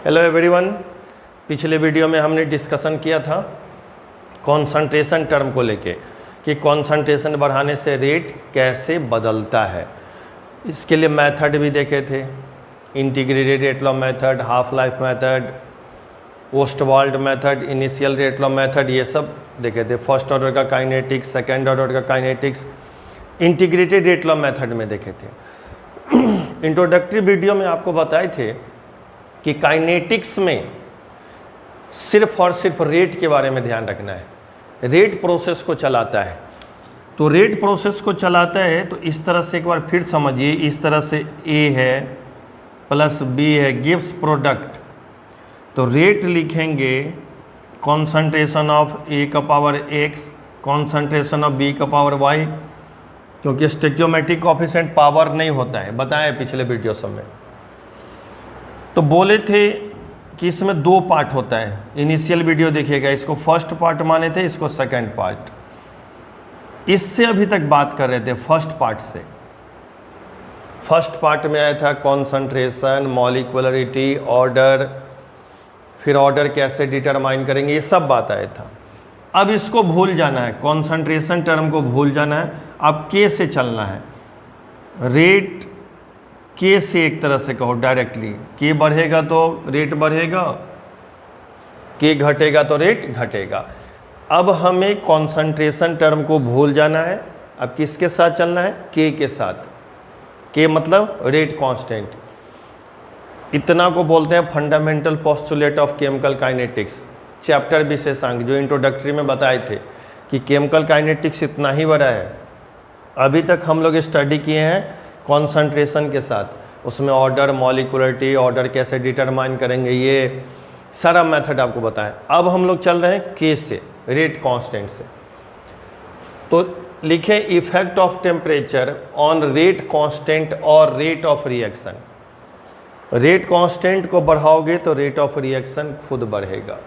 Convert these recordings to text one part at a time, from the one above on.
Hello everyone. पिछले video में हमने डिस्कशन किया था कॉन्संट्रेशन टर्म को लेके कि कॉन्संट्रेशन बढ़ाने से रेट कैसे बदलता है। इसके लिए मेथड भी देखे थे, integrated rate law method, half life method, Ostwald method, initial rate law method, ये सब देखे थे। फर्स्ट ऑर्डर का काइनेटिक्स, सेकेंड ऑर्डर का kinetics, integrated rate law method में देखे थे। इंट्रोडक्टरी वीडियो में आपको बताए थे कि काइनेटिक्स में सिर्फ और सिर्फ रेट के बारे में ध्यान रखना है। रेट प्रोसेस को चलाता है, तो रेट प्रोसेस को चलाता है तो इस तरह से एक बार फिर समझिए, इस तरह से A है प्लस B है, गिव्स प्रोडक्ट, तो रेट लिखेंगे कॉन्संट्रेशन ऑफ A का power X, concentration of B का पावर Y, क्योंकि स्टोइकियोमेट्रिक कोएफिशिएंट पावर नहीं होता है, बताया पिछले वीडियो सब में। तो बोले थे कि इसमें दो पार्ट होता है। इनिशियल वीडियो देखिएगा, इसको फर्स्ट पार्ट माने थे, इसको सेकंड पार्ट। इससे अभी तक बात कर रहे थे फर्स्ट पार्ट से। फर्स्ट पार्ट में आया था कॉन्संट्रेशन, मॉलिक्यूलरिटी, ऑर्डर, फिर ऑर्डर कैसे डिटरमाइन करेंगे, ये सब बात आया था। अब इसको भूल जाना है, कॉन्संट्रेशन टर्म को भूल जाना है। अब के से चलना है, रेट के से एक तरह से कहो डायरेक्टली, के बढ़ेगा तो रेट बढ़ेगा, के घटेगा तो रेट घटेगा। अब हमें कॉन्संट्रेशन टर्म को भूल जाना है। अब किसके साथ चलना है, के साथ। के मतलब रेट कांस्टेंट। इतना को बोलते हैं fundamental postulate of chemical kinetics, chapter विशेषांक, जो इंट्रोडक्टरी में बताए थे कि केमिकल काइनेटिक्स इतना ही बड़ा है। अभी तक हम लोग स्टडी किए हैं कॉन्संट्रेशन के साथ, उसमें ऑर्डर, मॉलिक्यूलरिटी, ऑर्डर कैसे डिटरमाइन करेंगे, ये सारा मेथड आपको बताएं। अब हम लोग चल रहे हैं के से, रेट कांस्टेंट से। तो लिखें effect of temperature on rate constant और rate of reaction. Rate constant को बढ़ाओगे तो रेट ऑफ रिएक्शन खुद बढ़ेगा।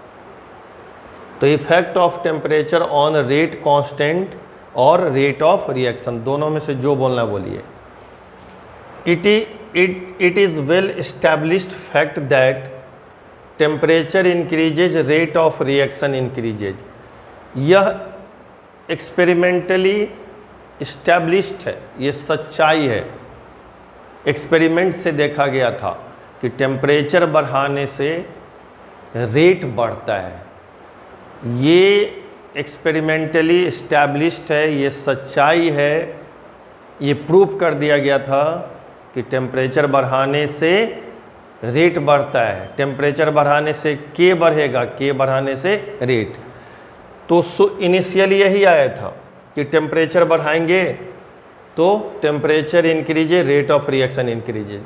तो effect of temperature on rate constant और रेट ऑफ रिएक्शन, दोनों में से जो बोलना बोलिए। It is well established fact that temperature increases, rate of reaction increases. यह एक्सपेरिमेंटली established है, ये सच्चाई है। एक्सपेरिमेंट से देखा गया था कि टेम्परेचर बढ़ाने से रेट बढ़ता है। ये एक्सपेरिमेंटली established है, ये सच्चाई है। ये प्रूव कर दिया गया था कि टेम्परेचर बढ़ाने से रेट बढ़ता है, टेम्परेचर बढ़ाने से के बढ़ेगा, के बढ़ाने से रेट। तो इनिशियली यही आया था कि टेम्परेचर बढ़ाएंगे तो temperature increases, rate of reaction increases.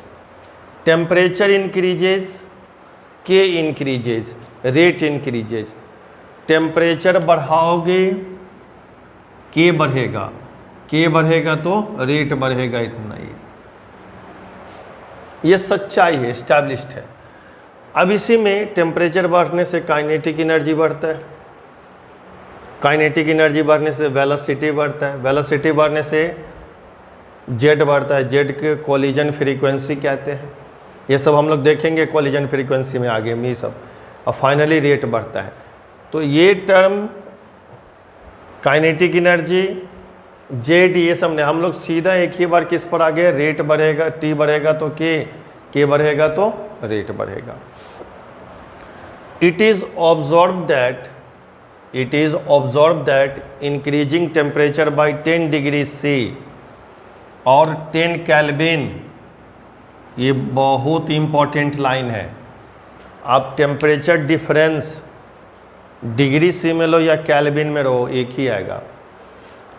Temperature increases, के इंक्रीजेज, रेट इंक्रीजेज। टेम्परेचर बढ़ाओगे के बढ़ेगा, के बढ़ेगा तो रेट बढ़ेगा, इतना ही। ये सच्चाई है, एस्टैब्लिश्ड है। अब इसी में टेम्परेचर बढ़ने से काइनेटिक एनर्जी बढ़ता है, काइनेटिक एनर्जी बढ़ने से वेलोसिटी बढ़ता है, वेलोसिटी बढ़ने से जेड बढ़ता है, जेड के कोलिजन फ्रीक्वेंसी कहते हैं। ये सब हम लोग देखेंगे कोलिजन फ्रीक्वेंसी में आगे में, ये सब। और फाइनली रेट बढ़ता है। तो ये टर्म काइनेटिक एनर्जी, जेड, ये सब ने हम लोग सीधा एक ही बार किस पर आ गए, रेट बढ़ेगा, टी बढ़ेगा तो के बढ़ेगा तो रेट बढ़ेगा। It is observe that increasing temperature by 10 degree C और 10 केल्विन, ये बहुत इंपॉर्टेंट लाइन है। आप टेम्परेचर डिफरेंस डिग्री C में लो या केल्विन में रहो, एक ही आएगा।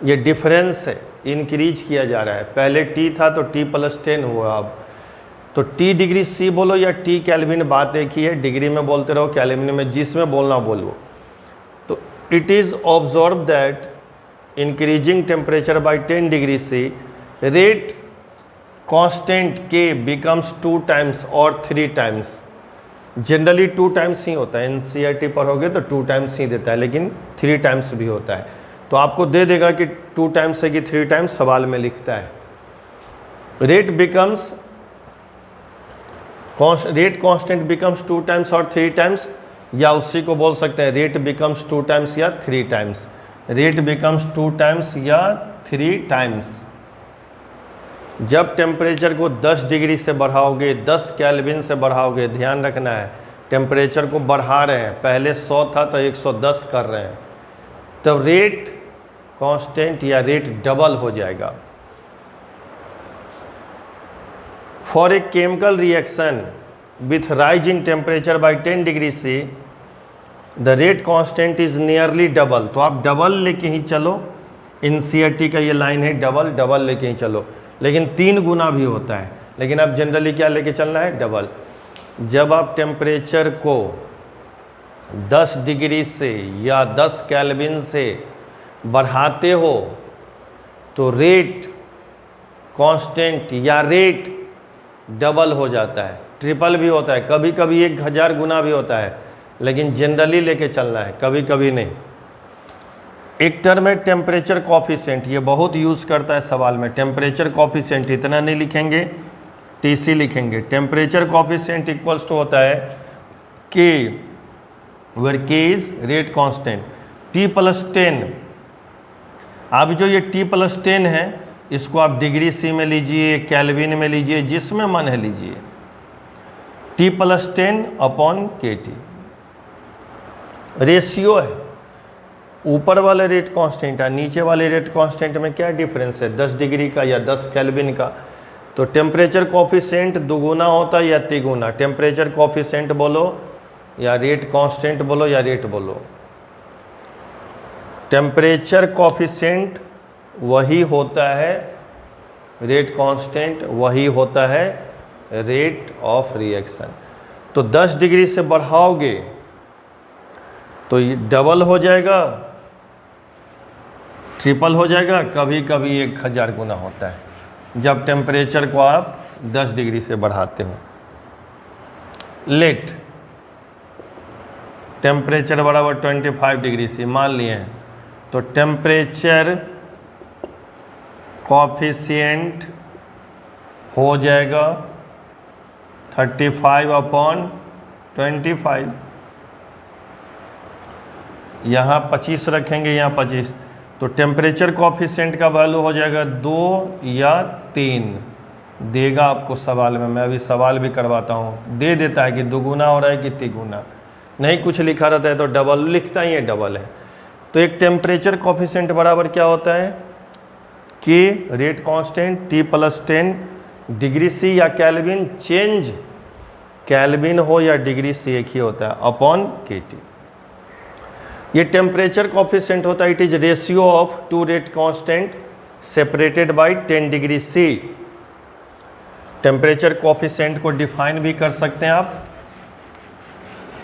ये डिफरेंस है, इंक्रीज किया जा रहा है। पहले T था तो T + 10 हुआ। अब तो T डिग्री C बोलो या T केल्विन, बात एक ही है। डिग्री में बोलते रहो, केल्विन में, जिसमें बोलना बोलो। तो it is observe that increasing temperature by 10 degree C, rate constant के बिकम्स 2 टाइम्स और 3 टाइम्स। जनरली 2 टाइम्स ही होता है, NCERT पढ़ोगे तो 2 टाइम्स ही देता है, लेकिन 3 टाइम्स भी होता है। तो आपको दे देगा कि 2 टाइम्स है कि 3 टाइम्स, सवाल में लिखता है। Rate becomes rate constant becomes 2 times और 3 टाइम्स, या उसी को बोल सकते हैं रेट बिकम्स 2 टाइम्स या 3 टाइम्स। रेट बिकम्स 2 टाइम्स या 3 टाइम्स। जब टेम्परेचर को 10 डिग्री से बढ़ाओगे, 10 केल्विन से बढ़ाओगे, ध्यान रखना है टेम्परेचर को बढ़ा रहे हैं, पहले 100 था तो 110 कर रहे हैं, तब रेट कांस्टेंट या रेट डबल हो जाएगा। For a chemical reaction with rise in temperature by 10 degree C, the rate constant is nearly double. तो आप डबल लेके ही चलो, NCERT का ये लाइन है, डबल डबल लेके ही चलो, लेकिन 3 गुना भी होता है, लेकिन अब जनरली क्या लेके चलना है, डबल। जब आप टेम्परेचर को 10 डिग्री से या 10 केल्विन से बढ़ाते हो तो रेट कांस्टेंट या रेट डबल हो जाता है, ट्रिपल भी होता है, कभी कभी 1000 गुना भी होता है, लेकिन जनरली लेके चलना है, कभी कभी नहीं। एक टर्म है टेम्परेचर कॉफिशिएंट, ये बहुत यूज़ करता है सवाल में। टेम्परेचर कॉफिशिएंट इतना नहीं लिखेंगे, TC लिखेंगे। टेम्परेचर कॉफिशिएंट इक्वल्स टू होता है K, where K is rate constant, T+10। अब जो ये T+10 है, इसको आप डिग्री C में लीजिए, केल्विन में लीजिए, जिसमें मन है लीजिए। T+10 अपॉन KT रेशियो है, ऊपर वाले रेट कांस्टेंट है, नीचे वाले रेट कांस्टेंट में क्या डिफरेंस है, 10 डिग्री का या 10 केल्विन का। तो टेम्परेचर कॉफिशिएंट दुगुना होता है या तिगुना, टेम्परेचर कॉफिशिएंट बोलो या रेट कांस्टेंट बोलो या रेट बोलो, टेम्परेचर कॉफिशिएंट वही होता है, रेट कांस्टेंट वही होता है रेट ऑफ रिएक्शन। तो 10 डिग्री से बढ़ाओगे तो ये डबल हो जाएगा, ट्रिपल हो जाएगा, कभी कभी 1000 गुना होता है जब टेम्परेचर को आप 10 डिग्री से बढ़ाते हो। लेट टेम्परेचर बराबर 25 डिग्री C मान लिए हैं, तो टेम्परेचर कॉफिशिएंट हो जाएगा 35 अपॉन 25, यहाँ 25 रखेंगे, यहाँ 25, तो टेम्परेचर कॉफिशिएंट का वैल्यू हो जाएगा 2 या 3 देगा आपको सवाल में। मैं अभी सवाल भी करवाता हूँ, दे देता है कि दुगुना हो रहा है कि तिगुना, नहीं कुछ लिखा रहता है तो डबल लिखता ही है, डबल है। तो एक टेम्परेचर कॉफिशिएंट बराबर क्या होता है, K rate constant, T+10 degree C या केल्विन, चेंज केल्विन हो या डिग्री C एक ही होता है, अपॉन KT। ये टेम्परेचर कॉफिशिएंट होता है, it is ratio of 2 rate constant separated by 10 degree C। Temperature coefficient को डिफाइन भी कर सकते हैं आप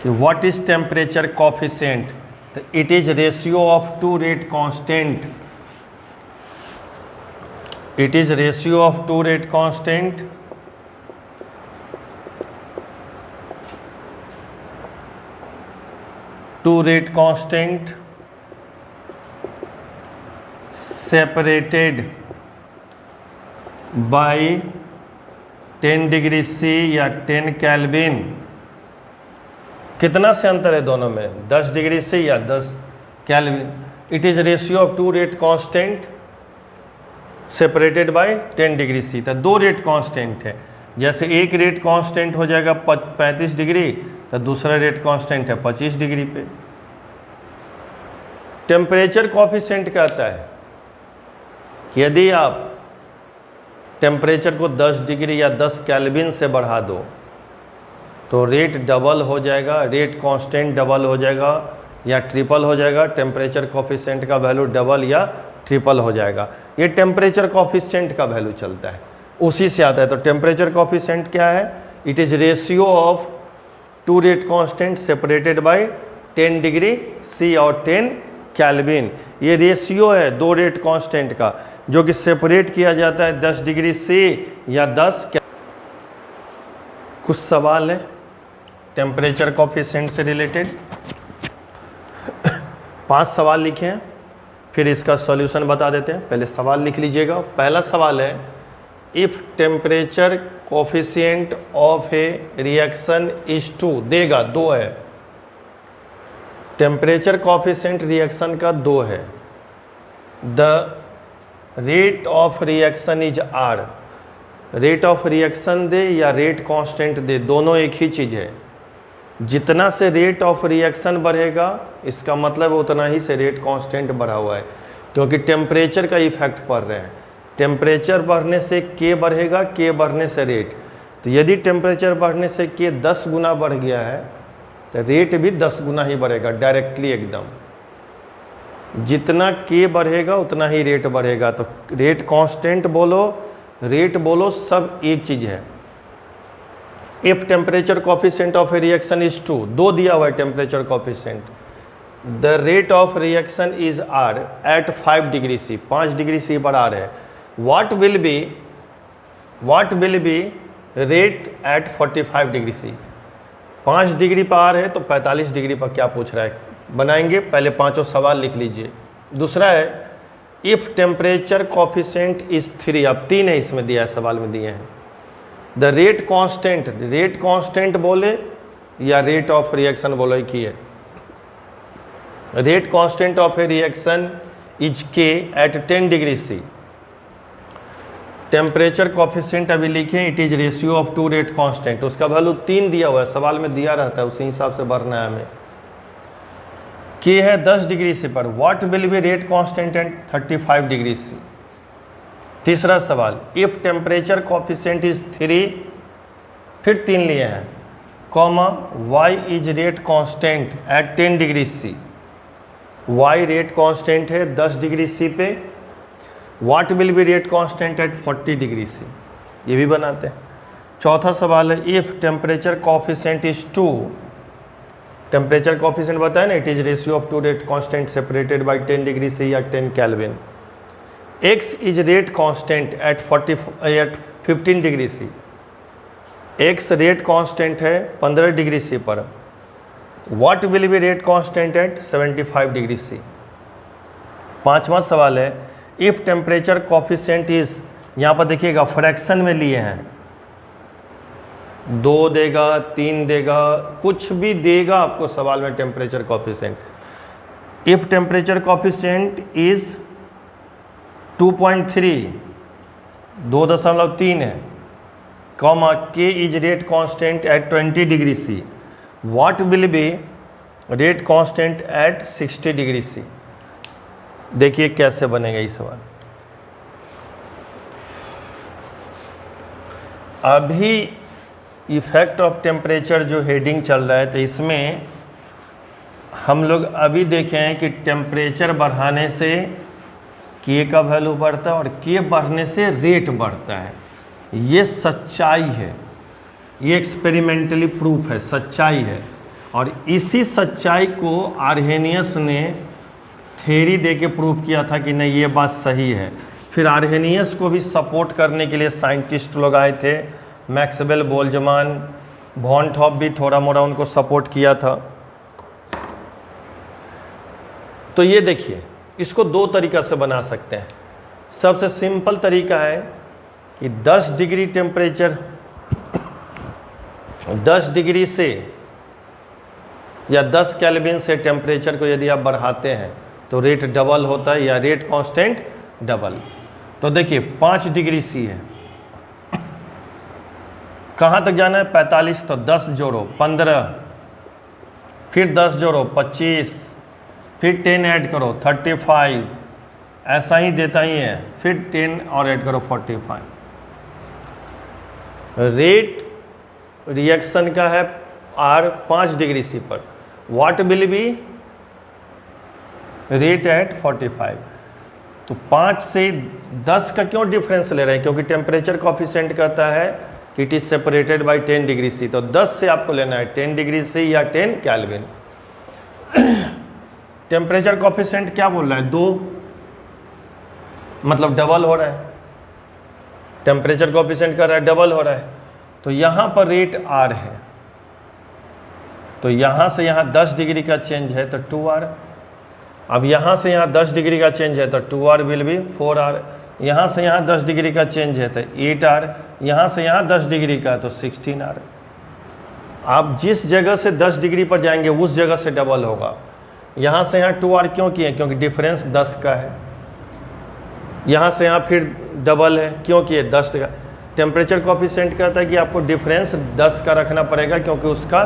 कि व्हाट इज टेम्परेचर कॉफिशिएंट, तो it is ratio of 2 rate constant, it is ratio of 2 rate constant separated by 10 degree C या 10 kelvin. कितना से अंतर है दोनों में, 10 डिग्री C या 10 kelvin. It is ratio of 2 rate constant separated by 10 degree C। तो 2 रेट कांस्टेंट है, जैसे एक रेट कांस्टेंट हो जाएगा 35 डिग्री, तो दूसरा रेट कांस्टेंट है 25 डिग्री पे। टेम्परेचर कॉफिशिएंट कहता है कि यदि आप टेम्परेचर को 10 डिग्री या 10 केल्विन से बढ़ा दो तो रेट डबल हो जाएगा, रेट कांस्टेंट डबल हो जाएगा या ट्रिपल हो जाएगा, टेम्परेचर कॉफिशिएंट का वैल्यू डबल या ट्रिपल हो जाएगा। ये टेम्परेचर कॉफिशिएंट का वैल्यू चलता है, उसी से आता है। तो टेम्परेचर कॉफिशिएंट क्या है, it is ratio of 2 rate constant separated by 10 degree C और 10 केल्विन। ये रेशियो है 2 रेट कांस्टेंट का, जो कि सेपरेट किया जाता है 10 डिग्री C या 10 कुछ सवाल है टेम्परेचर कॉफिशिएंट से रिलेटेड। 5 सवाल लिखे हैं, फिर इसका सॉल्यूशन बता देते हैं। पहले सवाल लिख लीजिएगा। पहला सवाल है if temperature coefficient of a reaction is 2, देगा 2 है, टेम्परेचर कोफिशिएंट रिएक्शन का 2 है, the rate of reaction is R, rate of reaction दे या रेट कांस्टेंट दे, दोनों एक ही चीज़ है। जितना से रेट ऑफ रिएक्शन बढ़ेगा इसका मतलब उतना ही से रेट कांस्टेंट बढ़ा हुआ है, क्योंकि टेम्परेचर का इफेक्ट पड़ रहे हैं। टेम्परेचर बढ़ने से के बढ़ेगा, के बढ़ने से रेट। तो यदि टेम्परेचर बढ़ने से के 10 गुना बढ़ गया है तो रेट भी 10 गुना ही बढ़ेगा, डायरेक्टली एकदम। जितना के बढ़ेगा उतना ही रेट बढ़ेगा। तो रेट कांस्टेंट बोलो, रेट बोलो, सब एक चीज़ है। If temperature coefficient of a reaction is 2, 2 दिया हुआ है temperature coefficient, the rate of reaction is R at 5 degree C, 5 degree C पर आर है। What will be rate at 45 degree C, 5 degree पर आर है तो 45 डिग्री पर क्या पूछ रहा है, बनाएंगे। पहले पांचों सवाल लिख लीजिए। दूसरा है इफ टेम्परेचर कोफिशिएंट इज 3, अब 3 है इसमें दिया है, सवाल में दिए हैं। The rate constant, rate constant बोले या रेट ऑफ रिएक्शन बोलो, एक ही है। Rate constant of a reaction is K at 10 degree C. Temperature coefficient अभी लिखें, it is ratio of 2 rate constant, उसका वैल्यू 3 दिया हुआ है, सवाल में दिया रहता है, उसी हिसाब से भरना है हमें। के है 10 डिग्री सी पर, what will be rate constant at 35 degree C. तीसरा सवाल, इफ टेम्परेचर कोफिशिएंट इज 3, फिर 3 लिए हैं, comma Y is rate constant at 10 degree C. Y rate constant है 10 डिग्री सी पे, what will be rate constant at 40 degree C, ये भी बनाते हैं। चौथा सवाल है if temperature coefficient is 2, temperature coefficient बताया ना, it is ratio of 2 rate constant separated by 10 degree C या 10 kelvin. X is rate constant at 15 degree C, x rate constant है 15 डिग्री सी पर, what will be rate constant at 75 degree C. पांचवा सवाल है if temperature coefficient is, यहाँ पर देखिएगा fraction में लिए हैं, 2 देगा, 3 देगा, कुछ भी देगा आपको सवाल में temperature coefficient. If temperature coefficient is 2.3, 2.3 है, comma K is rate constant at 20 degree C, what will be rate constant at 60 degree C. देखिए कैसे बनेगा ये सवाल। अभी इफेक्ट ऑफ टेम्परेचर जो हेडिंग चल रहा है, तो इसमें हम लोग अभी देखे हैं कि टेम्परेचर बढ़ाने से के का वैल्यू बढ़ता है और के बढ़ने से रेट बढ़ता है। ये सच्चाई है, ये एक्सपेरिमेंटली प्रूफ है, सच्चाई है। और इसी सच्चाई को आर्हेनियस ने थ्योरी दे के प्रूव किया था कि नहीं ये बात सही है। फिर आर्हेनियस को भी सपोर्ट करने के लिए साइंटिस्ट लोग आए थे, मैक्सवेल, बोल्जमान, वॉन थॉप भी थोड़ा मोड़ा उनको सपोर्ट किया था। तो ये देखिए, इसको 2 तरीक़ा से बना सकते हैं। सबसे सिंपल तरीका है कि 10 डिग्री टेम्परेचर, 10 डिग्री से या 10 केल्विन से टेम्परेचर को यदि आप बढ़ाते हैं तो रेट डबल होता है या रेट कांस्टेंट डबल। तो देखिए 5 डिग्री सी है, कहाँ तक जाना है 45, तो 10 जोड़ो 15, फिर 10 जोड़ो 25, फिर 10 ऐड करो 35, ऐसा ही देता ही है, फिर 10 और ऐड करो 45। रेट रिएक्शन का है आर 5 डिग्री सी पर, what will be rate at 45। तो 5 से 10 का क्यों डिफरेंस ले रहे हैं, क्योंकि टेम्परेचर कोफिशिएंट कहता है कि it is separated by 10 degree C. तो 10 से आपको लेना है 10 डिग्री सी या 10 केल्विन। टेम्परेचर कोफिशिएंट क्या बोल रहा है, 2, मतलब डबल हो रहा है। टेम्परेचर कोफिशिएंट कर रहा है डबल हो रहा है। तो यहाँ पर रेट आर है, तो यहाँ से यहाँ 10 डिग्री का चेंज है तो 2R। अब यहाँ से यहाँ 10 डिग्री का चेंज है तो 2R विल बी 4R। यहाँ से यहाँ 10 डिग्री का चेंज है तो 8R, यहाँ से यहाँ 10 डिग्री का है तो 16R। आप जिस जगह से 10 डिग्री पर जाएंगे उस जगह से डबल होगा। यहाँ से यहाँ 2R क्यों किए? क्योंकि डिफरेंस 10 का है। यहाँ से यहाँ फिर डबल है, क्यों किए? 10 का। टेम्परेचर कोफिशिएंट कहता है कि आपको डिफरेंस 10 का रखना पड़ेगा, क्योंकि उसका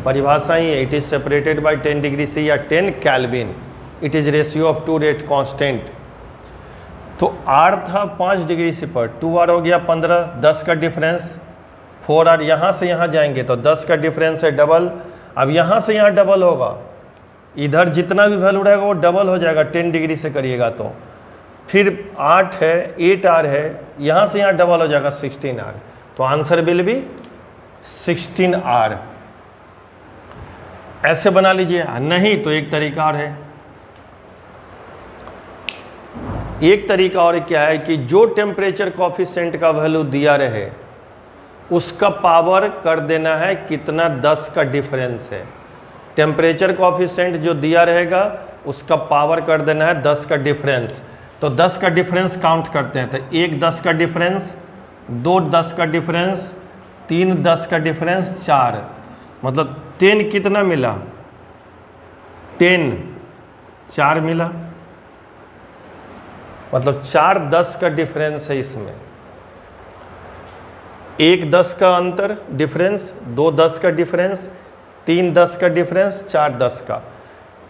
परिभाषा ही है, it is separated by 10 degree से या 10 kelvin, it is ratio of 2 rate constant. तो R था 5 डिग्री से पर, 2R हो गया 15, 10 का डिफरेंस, 4R। यहाँ से यहाँ जाएंगे तो 10 का डिफरेंस है डबल। अब यहाँ से यहाँ डबल होगा, इधर जितना भी वैल्यू रहेगा वो डबल हो जाएगा 10 डिग्री से करिएगा तो। फिर 8 है, 8R है, यहाँ से यहाँ डबल हो जाएगा 16R। तो आंसर विल बी 16R। ऐसे बना लीजिए, नहीं तो एक तरीका और है। एक तरीका और क्या है कि जो टेम्परेचर कोफिशिएंट का वैल्यू दिया रहे उसका पावर कर देना है कितना, 10 का डिफरेंस है। टेम्परेचर कोफिशिएंट जो दिया रहेगा उसका पावर कर देना है 10 का डिफरेंस। तो 10 का डिफरेंस काउंट करते हैं, तो 1 10 का डिफरेंस, 2 10 का डिफरेंस, 3 10 का डिफरेंस, 4, मतलब 10 कितना मिला? 10, 4 मिला, मतलब 4 10 का डिफरेंस है इसमें। 1 10 का अंतर डिफरेंस, 2 10 का डिफरेंस, 3 10 का डिफरेंस, 4 10 का।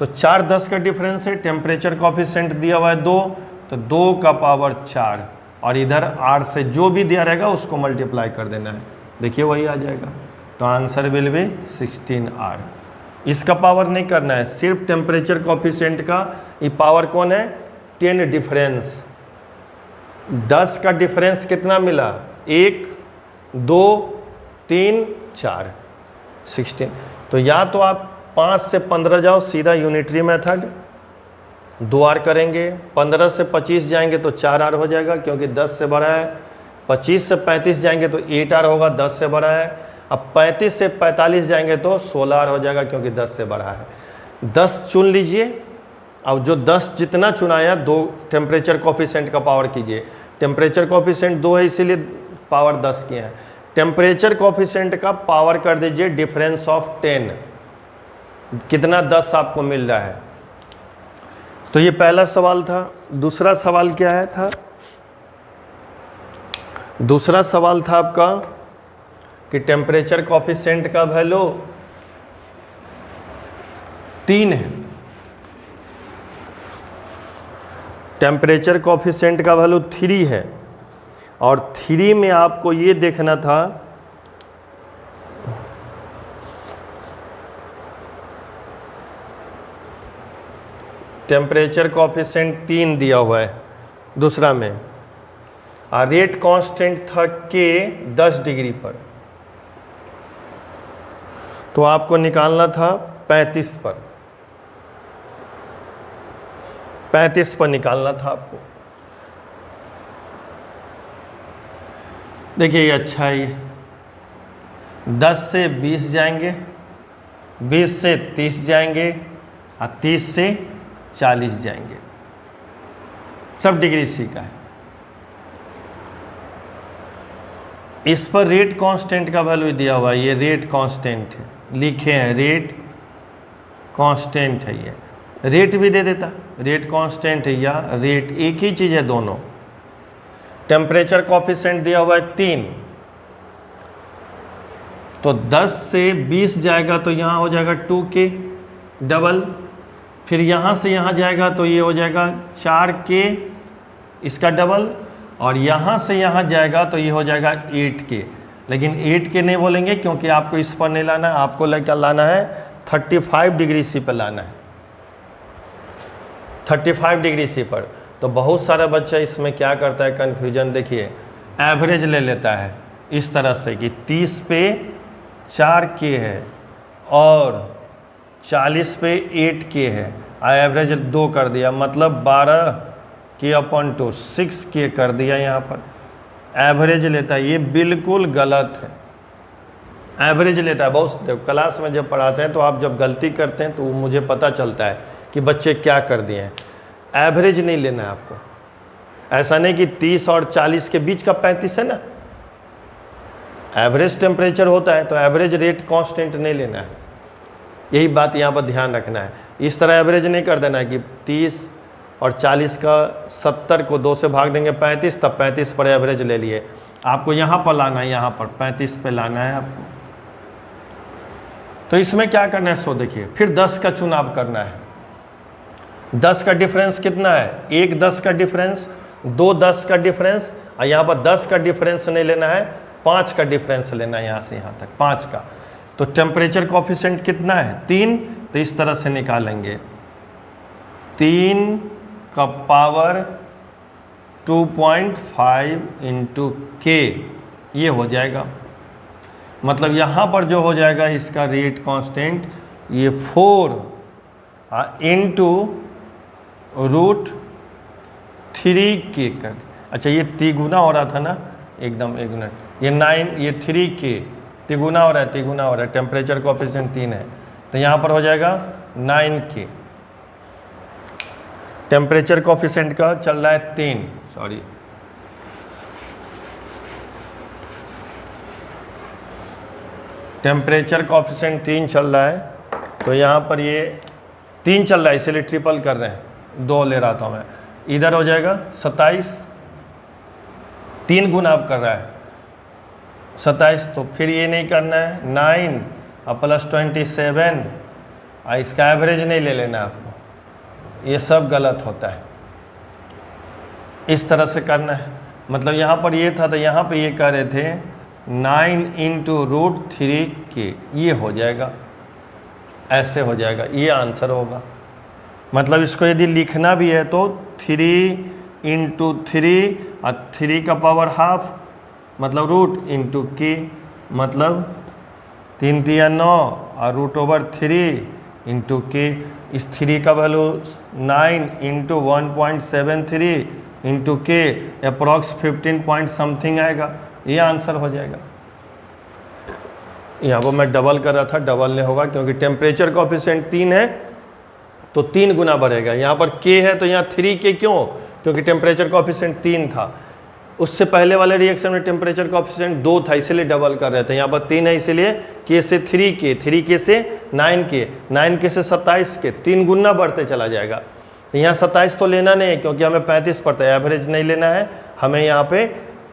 तो 4 10 का डिफरेंस है। टेम्परेचर कोफिशिएंट दिया हुआ है 2, तो 2 का पावर 4, और इधर R से जो भी दिया रहेगा उसको मल्टीप्लाई कर देना है, देखिए वही आ जाएगा। तो आंसर विल बी 16R। इसका पावर नहीं करना है, सिर्फ टेम्परेचर कोफिशिएंट का ये पावर कौन है? 10 डिफरेंस। 10 का डिफरेंस कितना मिला? 1 2 3 4, 16। तो या तो आप 5 से 15 जाओ, सीधा यूनिटरी मेथड, 2R करेंगे। 15 से 25 जाएंगे तो 4R हो जाएगा, क्योंकि 10 से बड़ा है। 25 से 35 जाएंगे तो 8R होगा, 10 से बड़ा है। अब 35 से 45 जाएंगे तो 16R हो जाएगा, क्योंकि 10 से बड़ा है। 10 चुन लीजिए, अब जो 10 जितना चुनाया 2 टेम्परेचर कोफिशिएंट का पावर कीजिए। टेम्परेचर कोफिशिएंट 2 है इसीलिए पावर 10 किए हैं। टेम्परेचर कोफिशिएंट का पावर कर दीजिए डिफरेंस ऑफ 10, कितना? 10 आपको मिल रहा है। तो ये पहला सवाल था। दूसरा सवाल क्या है था? दूसरा सवाल था आपका कि टेम्परेचर कोफिशिएंट का वैल्यू 3 है। टेम्परेचर कोफिशिएंट का वैल्यू 3 है, और 3 में आपको ये देखना था टेम्परेचर कोफिशिएंट 3 दिया हुआ है दूसरा में, और रेट कांस्टेंट था K 10 डिग्री पर। तो आपको निकालना था 35 पर, 35 पर निकालना था आपको। देखिए ये अच्छा है, 10 से 20 जाएंगे, 20 से 30 जाएंगे, और 30 से 40 जाएंगे, सब डिग्री सी का है। इस पर रेट कांस्टेंट का वैल्यू दिया हुआ है, ये रेट कांस्टेंट है, लिखे हैं रेट कांस्टेंट है। ये रेट भी दे देता, रेट कांस्टेंट है या रेट, एक ही चीज़ है दोनों। टेम्परेचर कोफिशिएंट दिया हुआ है 3, तो 10 से 20 जाएगा तो यहाँ हो जाएगा 2K डबल, फिर यहाँ से यहाँ जाएगा तो ये हो जाएगा 4K इसका डबल, और यहाँ से यहाँ जाएगा तो ये हो जाएगा 8K। लेकिन 8K नहीं बोलेंगे, क्योंकि आपको इस पर नहीं लाना है, आपको क्या लाना है? 35 डिग्री सी पर लाना है, 35 डिग्री सी पर। तो बहुत सारा बच्चा इसमें क्या करता है, कन्फ्यूजन देखिए, एवरेज ले लेता है इस तरह से कि 30 पे 4K है और 40 पे 8K है, एवरेज 2 कर दिया, मतलब 12K/2 6K कर दिया, यहाँ पर एवरेज लेता है। ये बिल्कुल गलत है, एवरेज लेता है। बहुत क्लास में जब पढ़ाते हैं तो आप जब गलती करते हैं तो मुझे पता चलता है कि बच्चे क्या कर दिए हैं। एवरेज नहीं लेना है आपको, ऐसा नहीं कि 30 और 40 के बीच का 35 है ना, एवरेज टेम्परेचर होता है, तो एवरेज रेट कांस्टेंट नहीं लेना है, यही बात यहाँ पर ध्यान रखना है। इस तरह एवरेज नहीं कर देना है कि 30 और 40 का 70 को 2 से भाग देंगे 35, तब 35 पर एवरेज ले लिए। आपको यहाँ पर लाना है, यहाँ पर 35 पे लाना है आपको। तो इसमें क्या करना है सो देखिए, फिर 10 का चुनाव करना है। 10 का डिफरेंस कितना है, 1 10 का डिफरेंस, 2 10 का डिफरेंस, और यहाँ पर 10 का डिफरेंस नहीं लेना है, 5 का डिफरेंस लेना है, यहाँ से यहाँ तक 5 का। तो टेम्परेचर कोफिशिएंट कितना है, 3, तो इस तरह से निकालेंगे, 3 का पावर 2.5 इंटू के, ये हो जाएगा। मतलब यहाँ पर जो हो जाएगा इसका रेट कांस्टेंट, ये 4 इंटू √3k कर। अच्छा ये तिगुना हो रहा था ना, एकदम एक मिनट, ये 9, ये 3k तिगुना हो रहा है, तिगुना हो रहा है, टेम्परेचर कोफिशिएंट 3 है, तो यहाँ पर हो जाएगा 9k। टेम्परेचर कोफिशिएंट का चल रहा है 3, सॉरी, टेम्परेचर कोफिशिएंट 3 चल रहा है, तो यहाँ पर ये 3 चल रहा है, इसलिए ट्रिपल कर रहे हैं, 2 ले रहा था मैं, इधर हो जाएगा 27, 3 गुना आप कर रहा है 27, तो फिर ये नहीं करना है 9 और प्लस 27, इसका एवरेज नहीं ले लेना आपको, ये सब गलत होता है, इस तरह से करना है। मतलब यहाँ पर ये था, तो यहाँ पे ये कह रहे थे 9 इंटू √3k, ये हो जाएगा, ऐसे हो जाएगा, ये आंसर होगा। मतलब इसको यदि लिखना भी है तो 3 इंटू 3 और 3 का पावर हाफ, मतलब रूट इंटू k, मतलब 3 3 9 और √3 इंटू k। इस 3 का value 9 into 1.73 into k, approx 15 point something आएगा, ये आंसर हो जाएगा। यहाँ पर मैं डबल कर रहा था, डबल नहीं होगा क्योंकि टेम्परेचर कोफिशिएंट 3 है तो 3 गुना बढ़ेगा। यहाँ पर k है तो यहाँ 3k क्यों, क्योंकि टेम्परेचर कोफिशिएंट 3 था। उससे पहले वाले रिएक्शन में टेम्परेचर कोफिशिएंट 2 था, इसलिए डबल कर रहे थे। यहाँ पर 3 है इसलिए k से 3k, 3k से 9k, 9k से 27k, 3 गुना बढ़ते चला जाएगा। तो यहाँ 27 तो लेना नहीं है क्योंकि हमें 35 पड़ता है, एवरेज नहीं लेना है, हमें यहाँ पे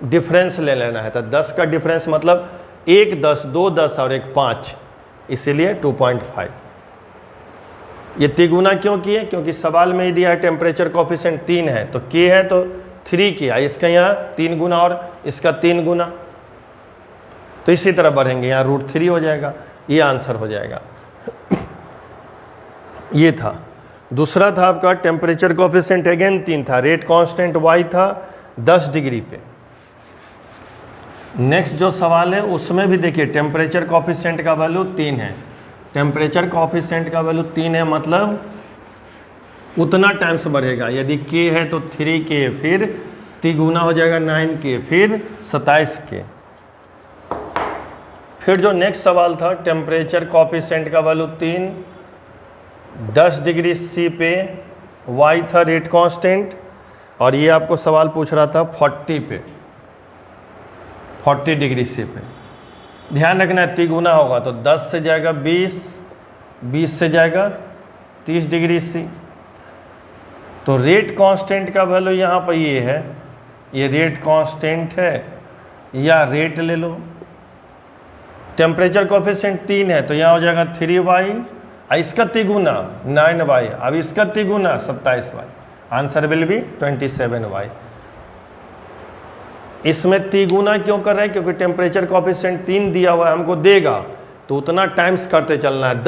डिफरेंस ले लेना है। तो 10 का डिफरेंस मतलब 1 10, 2 10 और 1 5, इसीलिए 2.5। ये तिगुना क्यों किए, क्योंकि सवाल में ही दिया है टेम्परेचर कोफिशिएंट 3 है, तो k है तो 3k, इसका यहाँ 3 गुना और इसका 3 गुना, तो इसी तरह बढ़ेंगे, यहाँ √3 हो जाएगा, ये आंसर हो जाएगा। ये था। दूसरा था आपका टेम्परेचर कोफिशिएंट अगेन 3 था, रेट कांस्टेंट y था 10 डिग्री पे। नेक्स्ट जो सवाल है उसमें भी देखिए टेम्परेचर कोफिशिएंट का वैल्यू 3 है, टेम्परेचर कोफिशिएंट का वैल्यू 3 है, मतलब उतना टाइम्स बढ़ेगा। यदि k है तो 3k, फिर तिगुना हो जाएगा 9k, फिर 27k। फिर जो नेक्स्ट सवाल था टेम्परेचर कोफिशिएंट का वैल्यू 3, 10 डिग्री C पे, y था रेट कांस्टेंट, और ये आपको सवाल पूछ रहा था 40 पे, 40 डिग्री C पे। ध्यान रखना है तिगुना होगा तो 10 से जाएगा 20, 20 से जाएगा 30 डिग्री C। तो रेट कांस्टेंट का वैल्यू यहाँ पर ये है, ये रेट कांस्टेंट है, या रेट ले लो। टेम्परेचर कोफिशिएंट 3 है तो यहाँ हो जाएगा 3y, इसका तिगुना 9y, अब इसका तिगुना 27y, answer will be 27y। इसमें तिगुना क्यों कर रहे हैं, क्योंकि टेम्परेचर कोफिशिएंट 3 दिया हुआ है, हमको देगा तो उतना टाइम्स करते चलना है।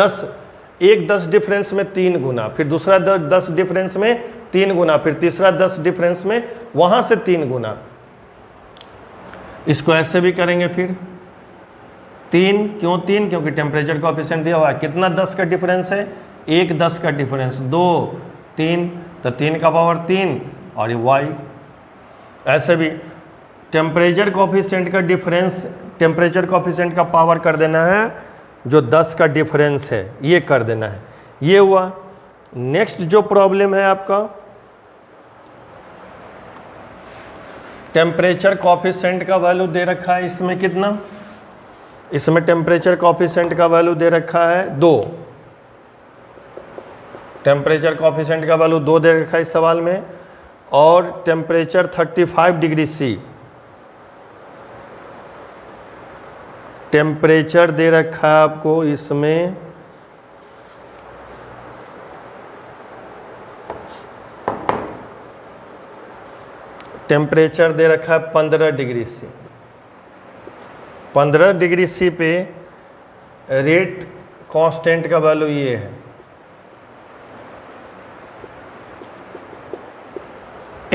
10 डिफरेंस में 3 गुना, फिर दूसरा 10 डिफरेंस में 3 गुना, फिर तीसरा 10 डिफरेंस में वहां से 3 गुना। इसको ऐसे भी करेंगे, फिर 3 क्यों 3, क्योंकि टेम्परेचर कोफिशिएंट दिया हुआ है। कितना 10 का डिफरेंस है, 1 10 का डिफरेंस, 2 3, तो 3 का पावर 3 और ये y। ऐसे भी टेम्परेचर कोफिशिएंट का डिफरेंस, टेम्परेचर कोफिशिएंट का पावर कर देना है जो 10 का डिफरेंस है, ये कर देना है, ये हुआ। नेक्स्ट जो प्रॉब्लम है आपका टेम्परेचर कॉफिशेंट का वैल्यू दे रखा है इसमें कितना, इसमें टेम्परेचर कॉफिशेंट का वैल्यू दे रखा है 2। टेम्परेचर कॉफिशेंट का वैल्यू 2 दे रखा है इस सवाल में, और टेम्परेचर 35 डिग्री सी, टेम्परेचर दे रखा है आपको इसमें टेम्परेचर दे रखा है 15 डिग्री सी। 15 डिग्री सी पे रेट कांस्टेंट का वैल्यू ये है,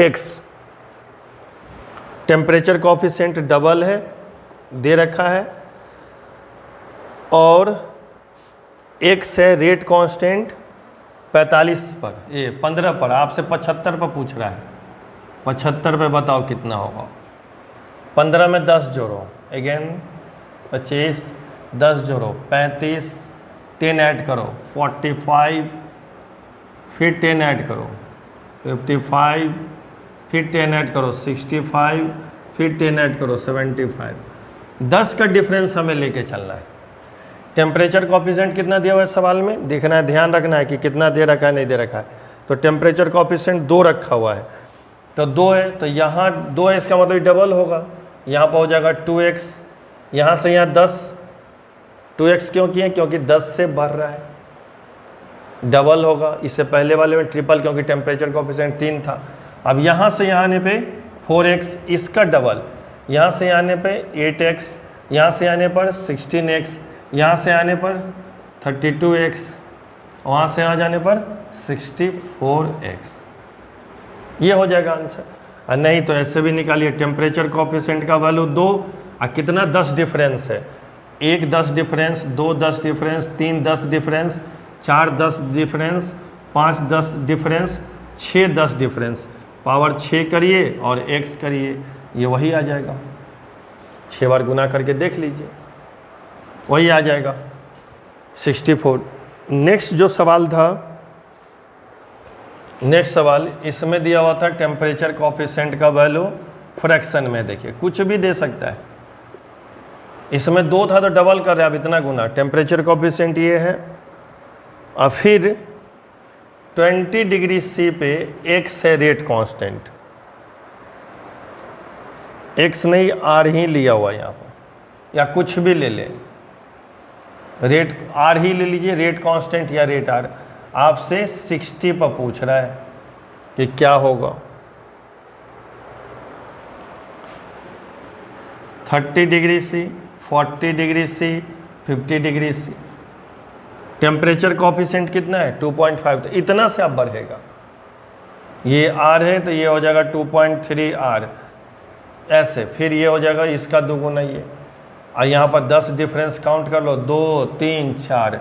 x। टेम्परेचर कॉफिशिएंट डबल है दे रखा है, और x है रेट कांस्टेंट 45 पर, ये 15 पर, आपसे 75 पर पूछ रहा है। 75 पे बताओ कितना होगा। 15 में 10 जोड़ो, अगेन 25, 10 जोड़ो 35, 10 ऐड करो 45, फिर 10 ऐड करो 55, फिर 10 ऐड करो 65, फिर 10 ऐड करो 75। 10 का डिफरेंस हमें लेके चलना है। टेम्परेचर कॉफिशिएंट कितना दिया हुआ है सवाल में, देखना है, ध्यान रखना है कि कितना दे रखा है नहीं दे रखा है। तो टेम्परेचर कॉफिशिएंट 2 रखा हुआ है, तो 2 है, तो यहाँ 2 है, इसका मतलब डबल होगा, यहाँ पर हो जाएगा 2x, यहाँ से यहाँ 10, 2x क्यों किए, क्योंकि 10 से बढ़ रहा है, डबल होगा। इससे पहले वाले में ट्रिपल, क्योंकि टेम्परेचर कॉफिशिएंट 3 था। अब यहाँ से यहाँ आने पे 4x, इसका डबल, यहाँ से यहाँ आने पे 8x, यहाँ से आने पर 16x, यहाँ से आने पर 32x, वहाँ से यहाँ जाने पर 64x। ये हो जाएगा आंसर। और नहीं तो ऐसे भी निकालिए, टेम्परेचर कॉफिशिएंट का वैल्यू 2 और कितना 10 डिफरेंस है, 1 10 difference, 2 10 difference, 3 10 difference, 4 10 difference, 5 10 difference, 6 10 difference. Power 6 करिए और x करिए, ये वही आ जाएगा। 6 बार गुना करके देख लीजिए, वही आ जाएगा 64। नेक्स्ट जो सवाल था, नेक्स्ट सवाल इसमें दिया हुआ था टेम्परेचर कॉफिशिएंट का वैल्यू फ्रैक्शन में, देखिए कुछ भी दे सकता है। इसमें 2 था तो डबल कर रहे हैं, अब इतना गुना। टेम्परेचर कॉफिशिएंट ये है, और फिर 20 डिग्री सी पे x है रेट कांस्टेंट, x नहीं r ही लिया हुआ यहाँ पर, या कुछ भी ले लें, रेट r ही ले लीजिए, रेट कांस्टेंट या रेट r। आपसे 60 पर पूछ रहा है कि क्या होगा। 30 degree C, 40 degree C, 50 degree C. Temperature coefficient कितना है 2.5, तो इतना से अब बढ़ेगा। ये r है तो ये हो जाएगा 2.3 r, ऐसे फिर ये हो जाएगा इसका दुगुना ये, और यहाँ पर 10 डिफरेंस काउंट कर लो, 2 3 4,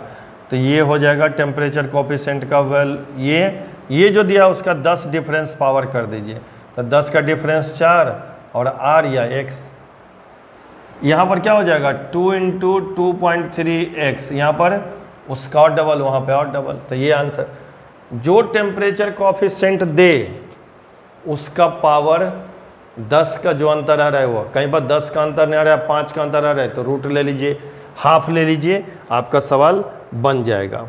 तो ये हो जाएगा टेम्परेचर कॉफिशिएंट का ये जो दिया उसका 10 डिफरेंस पावर कर दीजिए, तो 10 का डिफरेंस 4 और r या x। यहाँ पर क्या हो जाएगा 2 × 2.3x, यहाँ पर उसका और डबल, वहाँ पे और डबल। तो ये आंसर, जो टेम्परेचर कॉफिशिएंट दे उसका पावर 10 का जो अंतर आ रहा है, वो कहीं पर 10 का अंतर नहीं आ रहा है, 5 का अंतर आ रहा है, तो रूट ले लीजिए, हाफ ले लीजिए, आपका सवाल बन जाएगा।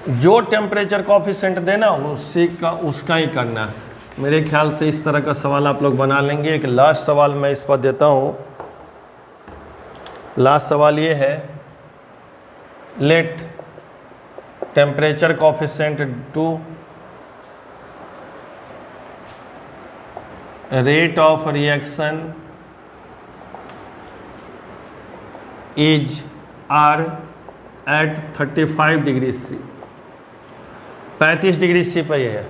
जो टेम्परेचर कॉफिशिएंट देना उसका ही करना है। मेरे ख्याल से इस तरह का सवाल आप लोग बना लेंगे। एक लास्ट सवाल मैं इस पर देता हूँ। लास्ट सवाल ये है, let temperature coefficient to rate of reaction is R at 35 degree C, 35 degree C पर यह है।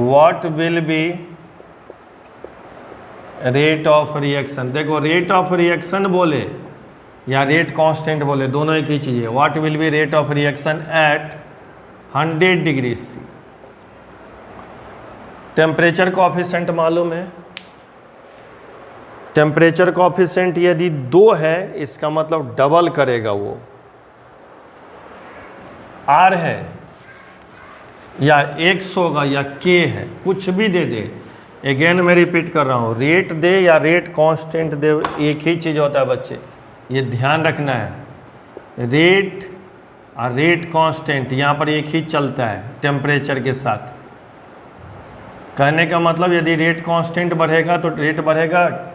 What will be rate of reaction? देखो रेट ऑफ रिएक्शन बोले या रेट कांस्टेंट बोले, दोनों एक ही चीज़ है। What will be rate of reaction at 100 degree C? Temperature coefficient मालूम है, टेम्परेचर कॉफिशिएंट यदि 2 है इसका मतलब डबल करेगा वो। R है या एक्स होगा या के है, कुछ भी दे दे। अगेन मैं रिपीट कर रहा हूँ, रेट दे या रेट कांस्टेंट दे, एक ही चीज़ होता है बच्चे, ये ध्यान रखना है। रेट और रेट कांस्टेंट यहाँ पर एक ही चलता है टेम्परेचर के साथ। कहने का मतलब यदि रेट कांस्टेंट बढ़ेगा तो रेट बढ़ेगा,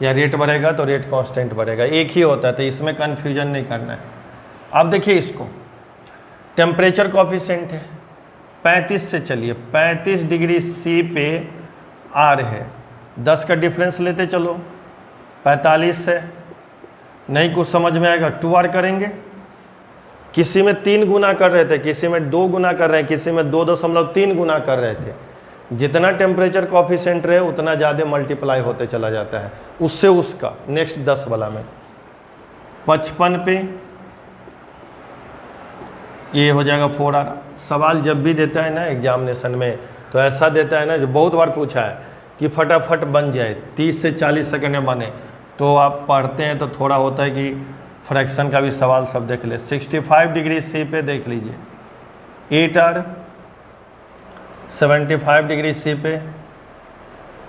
या रेट बढ़ेगा तो रेट कांस्टेंट बढ़ेगा, एक ही होता है, तो इसमें कन्फ्यूजन नहीं करना है। अब देखिए इसको, टेम्परेचर कॉफिशिएंट है 35 से, चलिए 35 डिग्री सी पे आर है, 10 का डिफरेंस लेते चलो, 45 से, नहीं कुछ समझ में आएगा 2R करेंगे। किसी में 3 गुना कर रहे थे, किसी में 2 गुना कर रहे हैं, किसी में 2.3 गुना कर रहे थे। जितना टेम्परेचर कॉफिशिएंट रहे उतना ज़्यादा मल्टीप्लाई होते चला जाता है उससे उसका। नेक्स्ट 10 वाला में 55 पे ये हो जाएगा 4R। सवाल जब भी देता है ना एग्जामिनेशन में तो ऐसा देता है ना, जो बहुत बार पूछा है कि फटाफट बन जाए, 30 से 40 सेकंड में बने, तो आप पढ़ते हैं तो थोड़ा होता है कि फ्रैक्शन का भी सवाल सब देख ले। 65 डिग्री सी पे देख लीजिए 8R, 75 डिग्री सी पे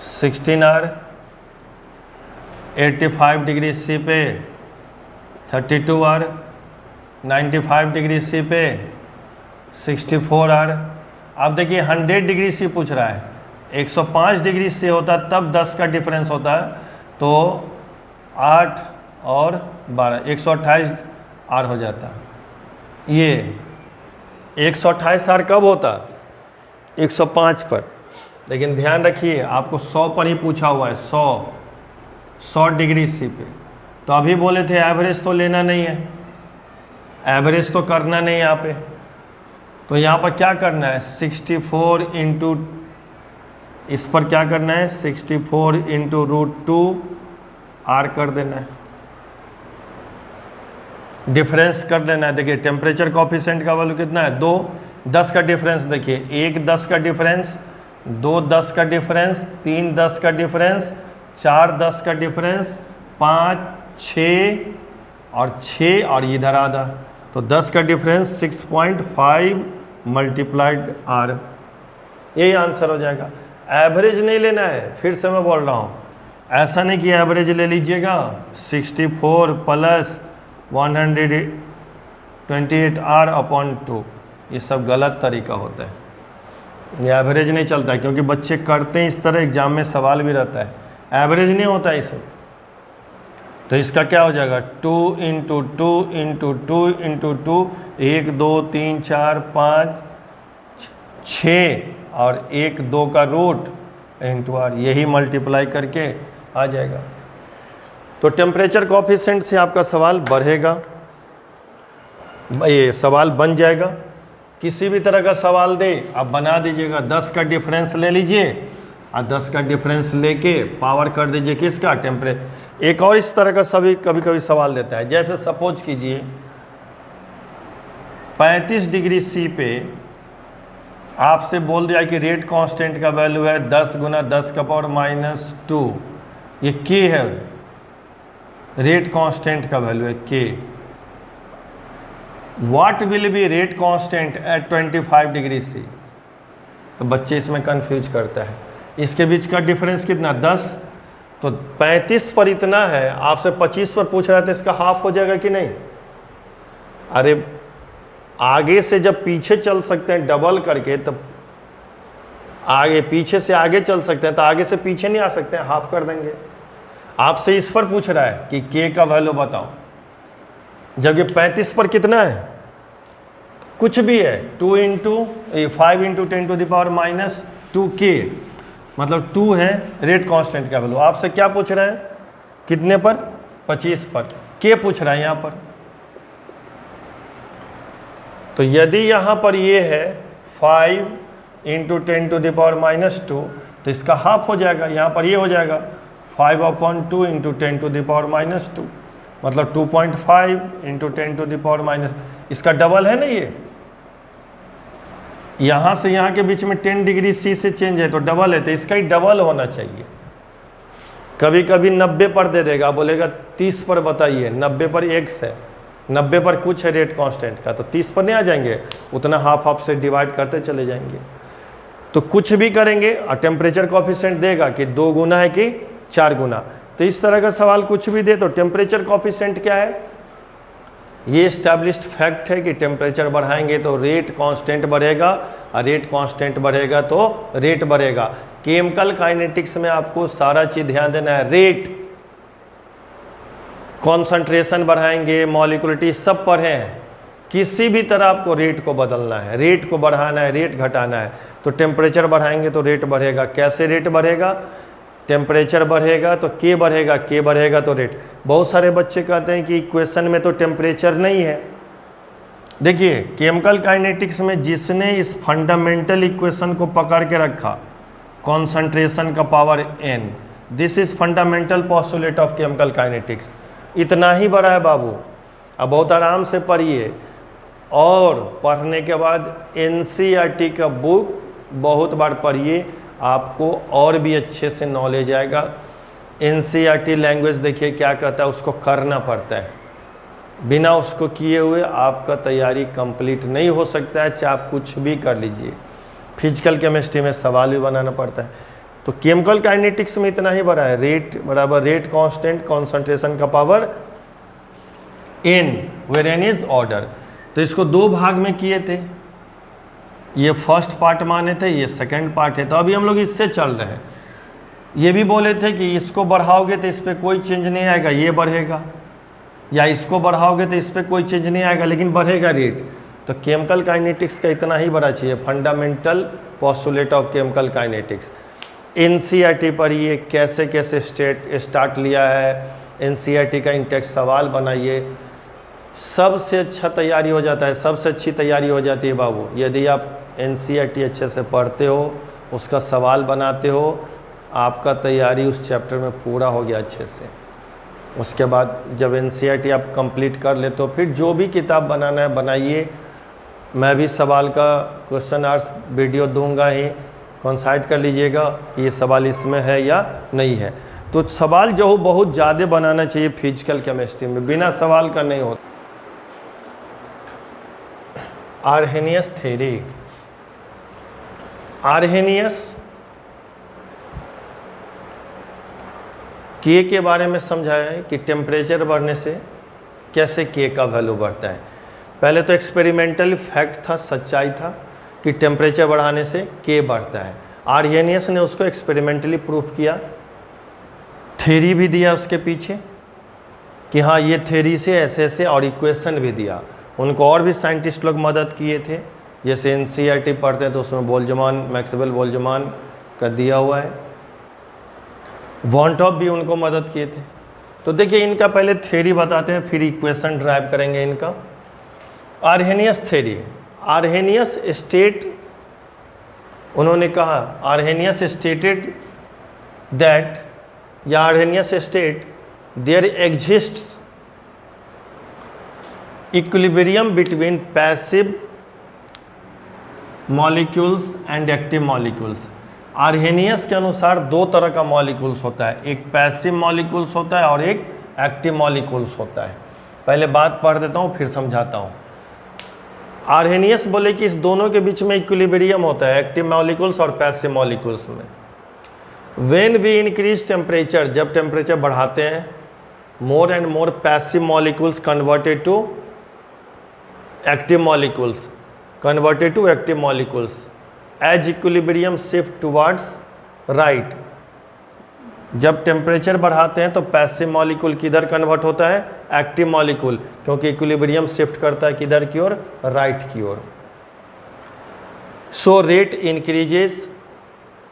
16R, 85 डिग्री सी पे 32R, 95 डिग्री सी पे 64R। अब देखिए 100 डिग्री सी पूछ रहा है, 105 डिग्री से होता तब 10 का डिफरेंस होता है, तो 8 और 12 128 R हो जाता। ये 128 R कब होता? 105 पर। लेकिन ध्यान रखिए आपको 100 पर ही पूछा हुआ है, 100 डिग्री सी पे। तो अभी बोले थे एवरेज तो लेना नहीं है, एवरेज तो करना नहीं यहाँ पे, तो यहाँ पर क्या करना है 64 इंटू, इस पर क्या करना है 64 इंटू √2R कर देना है, डिफरेंस कर देना है। देखिए टेम्परेचर कॉफिशिएंट का वैल्यू कितना है 2, 10 का डिफरेंस देखिए, 1 10 का डिफरेंस, 2 10 का डिफरेंस, 3 10 का डिफरेंस, 4 10 का डिफरेंस, 5 6 और 6 और इधर आधा, तो 10 का डिफरेंस 6.5 मल्टीप्लाइड R, यही आंसर हो जाएगा। एवरेज नहीं लेना है, फिर से मैं बोल रहा हूँ, ऐसा नहीं कि एवरेज ले लीजिएगा 64 प्लस 128R/2, ये सब गलत तरीका होता है, ये एवरेज नहीं चलता है, क्योंकि बच्चे करते हैं इस तरह, एग्जाम में सवाल भी रहता है, एवरेज नहीं होता है इसमें। तो इसका क्या हो जाएगा 2 इंटू 2 इंटू 2 इंटू 2, 1 2 3 4 5 6 और 1 2 का रूट इंटू R, यही मल्टीप्लाई करके आ जाएगा। तो टेम्परेचर कॉफिशिएंट से आपका सवाल बढ़ेगा, ये सवाल बन जाएगा। किसी भी तरह का सवाल दे आप बना दीजिएगा, 10 का डिफरेंस ले लीजिए और 10 का डिफरेंस लेके पावर कर दीजिए किसका टेम्परेचर। एक और इस तरह का सभी कभी कभी सवाल देता है, जैसे सपोज कीजिए 35 डिग्री सी पे आपसे बोल दिया कि रेट कांस्टेंट का वैल्यू है 10 गुना 10 का पावर -2, ये के है, रेट कांस्टेंट का वैल्यू है K. What will be rate constant at 25 degree C, तो बच्चे इसमें कंफ्यूज करता है, इसके बीच का डिफरेंस कितना 10, तो 35 पर इतना है, आपसे 25 पर पूछ रहा है तो इसका हाफ हो जाएगा कि नहीं। अरे आगे से जब पीछे चल सकते हैं डबल करके, तब आगे पीछे से आगे चल सकते हैं, तो आगे से पीछे नहीं आ सकते हैं, हाफ कर देंगे। आपसे इस पर पूछ रहा है कि के का वैल्यू बताओ, जब ये 35 पर कितना है, कुछ भी है 2 इंटू 5 इंटू 10⁻⁻² के, मतलब 2 है रेट कांस्टेंट का वैल्यू। आपसे क्या पूछ रहा है, कितने पर 25 पर, के पूछ रहा है यहाँ पर। तो यदि यहाँ पर ये है 5 इंटू 10⁻⁻², तो इसका हाफ हो जाएगा, यहाँ पर ये हो जाएगा 5/2 इंटू 10⁻², मतलब 2.5 इंटू 10⁻⁻, इसका डबल है ना ये, यहाँ से यहाँ के बीच में 10 डिग्री सी से चेंज है तो डबल है, तो इसका ही डबल होना चाहिए। कभी कभी 90 पर दे देगा, बोलेगा 30 पर बताइए, 90 पर x है, 90 पर कुछ है रेट कांस्टेंट का, तो 30 पर नहीं आ जाएंगे, उतना हाफ हाफ से डिवाइड करते चले जाएंगे। तो कुछ भी करेंगे और टेम्परेचर कॉफिशिएंट देगा कि 2 गुना है कि 4 गुना। तो इस तरह का सवाल कुछ भी दे तो टेम्परेचर कॉफिशिएंट क्या है, ये एस्टैब्लिश्ड फैक्ट है कि टेम्परेचर बढ़ाएंगे तो रेट कांस्टेंट बढ़ेगा, और रेट कांस्टेंट बढ़ेगा तो रेट बढ़ेगा। केमिकल काइनेटिक्स में आपको सारा चीज ध्यान देना है, रेट, कॉन्सेंट्रेशन बढ़ाएंगे, मॉलिक्यूलिटी सब पढ़े हैं, किसी भी तरह आपको रेट को बदलना है, रेट को बढ़ाना है, रेट घटाना है। तो टेम्परेचर बढ़ाएंगे तो रेट बढ़ेगा। कैसे रेट बढ़ेगा, टेम्परेचर बढ़ेगा तो के बढ़ेगा, के बढ़ेगा तो रेट। बहुत सारे बच्चे कहते हैं कि इक्वेशन में तो टेम्परेचर नहीं है। देखिए केमिकल काइनेटिक्स में जिसने इस फंडामेंटल इक्वेशन को पकड़ के रखा, कॉन्सेंट्रेशन का power n, this is fundamental postulate of chemical kinetics. इतना ही बड़ा है बाबू, अब बहुत आराम से पढ़िए, और पढ़ने के बाद NCERT का बुक बहुत बार पढ़िए, आपको और भी अच्छे से नॉलेज आएगा। NCERT लैंग्वेज देखिए क्या कहता है, उसको करना पड़ता है, बिना उसको किए हुए आपका तैयारी कंप्लीट नहीं हो सकता है, चाहे आप कुछ भी कर लीजिए। फिजिकल केमिस्ट्री में सवाल भी बनाना पड़ता है। तो केमिकल काइनेटिक्स में इतना ही बड़ा है, रेट बराबर रेट कांस्टेंट, कॉन्सेंट्रेशन का power n, where n is order. तो इसको 2 भाग में किए थे, ये फर्स्ट पार्ट माने थे, ये सेकंड पार्ट है। तो अभी हम लोग इससे चल रहे हैं। ये भी बोले थे कि इसको बढ़ाओगे तो इस पर कोई चेंज नहीं आएगा, ये बढ़ेगा, या इसको बढ़ाओगे तो इस पर कोई चेंज नहीं आएगा लेकिन बढ़ेगा रेट। तो केमिकल काइनेटिक्स का इतना ही बड़ा चाहिए, fundamental postulate of chemical kinetics. NCERT पर ये कैसे कैसे स्टार्ट लिया है, NCERT का इंटेक्स सवाल बनाइए, सबसे अच्छा तैयारी हो जाता है, सबसे अच्छी तैयारी हो जाती है बाबू यदि आप NCERT अच्छे से पढ़ते हो, उसका सवाल बनाते हो, आपका तैयारी उस चैप्टर में पूरा हो गया अच्छे से। उसके बाद जब NCERT आप कंप्लीट कर ले तो फिर जो भी किताब बनाना है बनाइए। मैं भी सवाल का क्वेश्चन आंसर वीडियो दूंगा ही, कंसाइड कर लीजिएगा कि ये सवाल इसमें है या नहीं है। तो सवाल जो हो बहुत ज़्यादा बनाना चाहिए फिजिकल केमिस्ट्री में, बिना सवाल का नहीं होता। आर्हेनियस थ्योरी, आर्हेनियस के बारे में समझाया है कि टेम्परेचर बढ़ने से कैसे के का वैल्यू बढ़ता है। पहले तो एक्सपेरिमेंटल फैक्ट था, सच्चाई था कि टेम्परेचर बढ़ाने से के बढ़ता है। आर्हेनियस ने उसको एक्सपेरिमेंटली प्रूफ किया, थ्योरी भी दिया उसके पीछे कि हाँ ये थ्योरी से ऐसे ऐसे, और इक्वेशन भी दिया। उनको और भी साइंटिस्ट लोग मदद किए थे, जैसे NCERT पढ़ते हैं तो उसमें बोल्जमान, मैक्सवेल बोल्जमान का दिया हुआ है, वॉन्टॉप भी उनको मदद किए थे। तो देखिए इनका पहले थ्योरी बताते हैं, फिर इक्वेशन ड्राइव करेंगे इनका। आर्हेनियस थ्योरी, आर्हेनियस स्टेट, उन्होंने कहा आर्हेनियस स्टेटेड दैट, या Arrhenius state there exists equilibrium between passive molecules and active molecules. Arrhenius के अनुसार 2 तरह का मॉलिक्यूल्स होता है, एक पैसिव मॉलिक्यूल्स होता है और एक एक्टिव मॉलिक्यूल्स होता है। पहले बात पढ़ देता हूँ फिर समझाता हूँ। आर्हेनियस बोले कि इस दोनों के बीच में इक्विलिब्रियम होता है, एक्टिव मॉलिक्यूल्स और पैसिव मॉलिक्यूल्स में। व्हेन वी इंक्रीज टेम्परेचर, जब टेम्परेचर बढ़ाते हैं, more and more passive molecules converted to active molecules, converted to active molecules as equilibrium shift towards right। जब टेम्परेचर बढ़ाते हैं तो पैसिव मॉलिक्यूल किधर कन्वर्ट होता है, एक्टिव मॉलिक्यूल, क्योंकि इक्विलिब्रियम शिफ्ट करता है किधर की ओर, राइट की ओर। सो रेट इंक्रीजेस,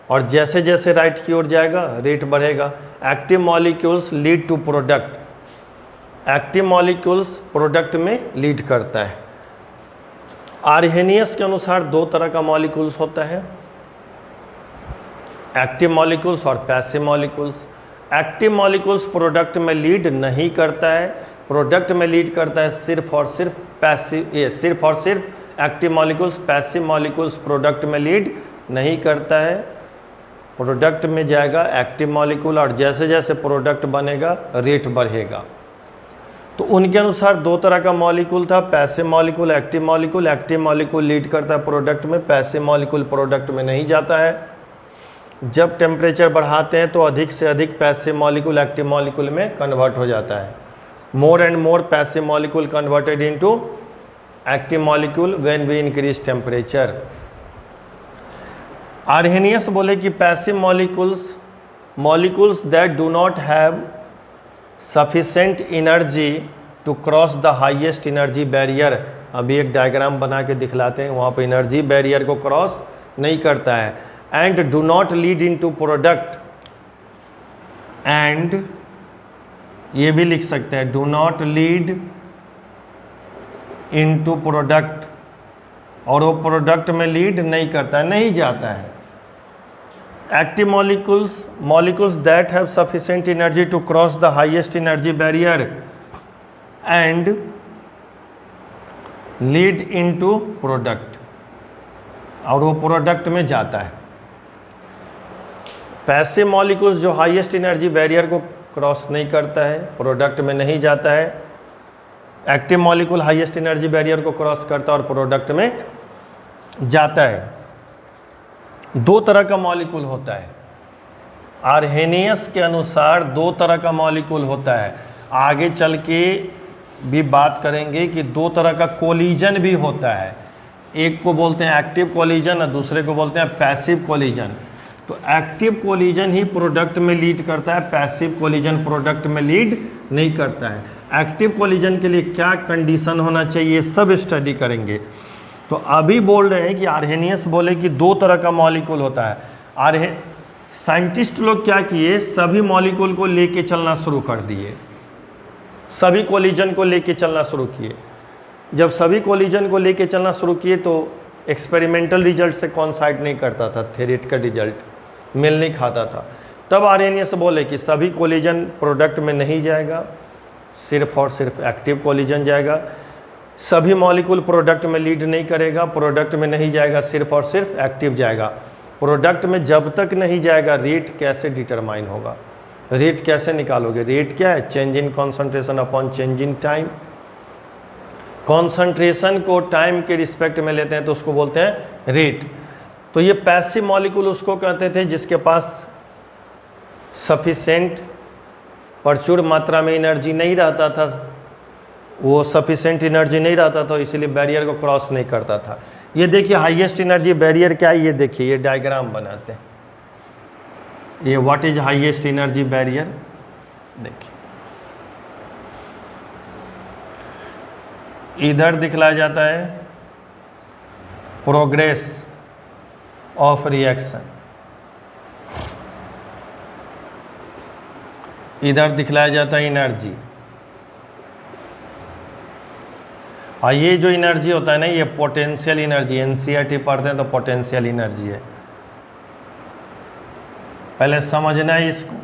और जैसे जैसे राइट की ओर जाएगा रेट बढ़ेगा। Active molecules lead to product, active molecules product में लीड करता है। आर्हेनियस के अनुसार 2 तरह का मॉलिक्यूल्स होता है, एक्टिव मॉलिक्यूल्स और passive molecules. Active molecules product में लीड नहीं करता है, प्रोडक्ट में लीड करता है सिर्फ और सिर्फ पैसिव, ये सिर्फ और सिर्फ active molecules. Passive molecules product में लीड नहीं करता है, प्रोडक्ट में जाएगा एक्टिव मॉलिक्यूल, और जैसे जैसे प्रोडक्ट बनेगा रेट बढ़ेगा। तो उनके अनुसार दो तरह का मॉलिक्यूल था, passive molecule, active molecule. Active molecule lead करता है प्रोडक्ट में, पैसिव मॉलिक्यूल प्रोडक्ट में नहीं जाता है। जब टेम्परेचर बढ़ाते हैं तो अधिक से अधिक पैसिव मॉलिक्यूल एक्टिव मॉलिक्यूल में कन्वर्ट हो जाता है। More and more passive molecule converted into active molecule when we increase temperature. Arrhenius बोले कि passive molecules that do not have sufficient energy to cross the highest energy barrier. अभी एक diagram बना के दिखलाते हैं, वहाँ पे एनर्जी बैरियर को क्रॉस नहीं करता है। And do not lead into product, and ये भी लिख सकते हैं do not lead into product, और वो प्रोडक्ट में लीड नहीं करता है, नहीं जाता है। Active molecules that have sufficient energy to cross the highest energy barrier and lead into product, और वो प्रोडक्ट में जाता है। पैसिव मॉलिक्यूल्स जो हाईएस्ट एनर्जी बैरियर को क्रॉस नहीं करता है, प्रोडक्ट में नहीं जाता है। Active molecule highest energy barrier को क्रॉस करता है और प्रोडक्ट में जाता है। दो तरह का मॉलिक्यूल होता है। आर्हेनियस के अनुसार दो तरह का मॉलिक्यूल होता है। आगे चल के भी बात करेंगे कि दो तरह का कोलिजन भी होता है। एक को बोलते हैं एक्टिव कोलिजन और दूसरे को बोलते हैं पैसिव कोलिजन। तो एक्टिव कोलिजन ही प्रोडक्ट में लीड करता है, पैसिव कोलिजन प्रोडक्ट में लीड नहीं करता है। एक्टिव कोलिजन के लिए क्या कंडीशन होना चाहिए, सब स्टडी करेंगे। तो अभी बोल रहे हैं कि आर्हेनियस बोले कि दो तरह का मॉलिक्यूल होता है। साइंटिस्ट लोग क्या किए, सभी मॉलिक्यूल को लेके चलना शुरू कर दिए, सभी कोलिजन को लेके चलना शुरू किए। जब सभी कोलिजन को लेके चलना शुरू किए तो एक्सपेरिमेंटल रिजल्ट से कॉन्साइड नहीं करता था, थ्योरेटिकल रिजल्ट मेल नहीं खाता था। तब आर्हेनियस बोले कि सभी कोलिजन प्रोडक्ट में नहीं जाएगा, सिर्फ और सिर्फ एक्टिव कोलिजन जाएगा। सभी मॉलिक्यूल प्रोडक्ट में लीड नहीं करेगा, प्रोडक्ट में नहीं जाएगा, सिर्फ और सिर्फ एक्टिव जाएगा। प्रोडक्ट में जब तक नहीं जाएगा रेट कैसे डिटरमाइन होगा, रेट कैसे निकालोगे? रेट क्या है? Change in concentration upon change in time. Concentration को टाइम के रिस्पेक्ट में लेते हैं तो उसको बोलते हैं रेट। तो ये पैसिव मॉलिक्यूल उसको कहते थे जिसके पास सफिशेंट प्रचुर मात्रा में एनर्जी नहीं रहता था, वो सफिशेंट एनर्जी नहीं रहता था, इसलिए बैरियर को क्रॉस नहीं करता था। ये देखिए हाईएस्ट एनर्जी बैरियर क्या है, ये देखिए, ये डायग्राम बनाते हैं। ये what is highest energy barrier, देखिए इधर दिखलाया जाता है प्रोग्रेस ऑफ रिएक्शन, इधर दिखलाया जाता है एनर्जी। और ये जो एनर्जी होता है ना, ये पोटेंशियल एनर्जी, एनसीईआरटी पढ़ते हैं तो पोटेंशियल एनर्जी है, पहले समझना है इसको।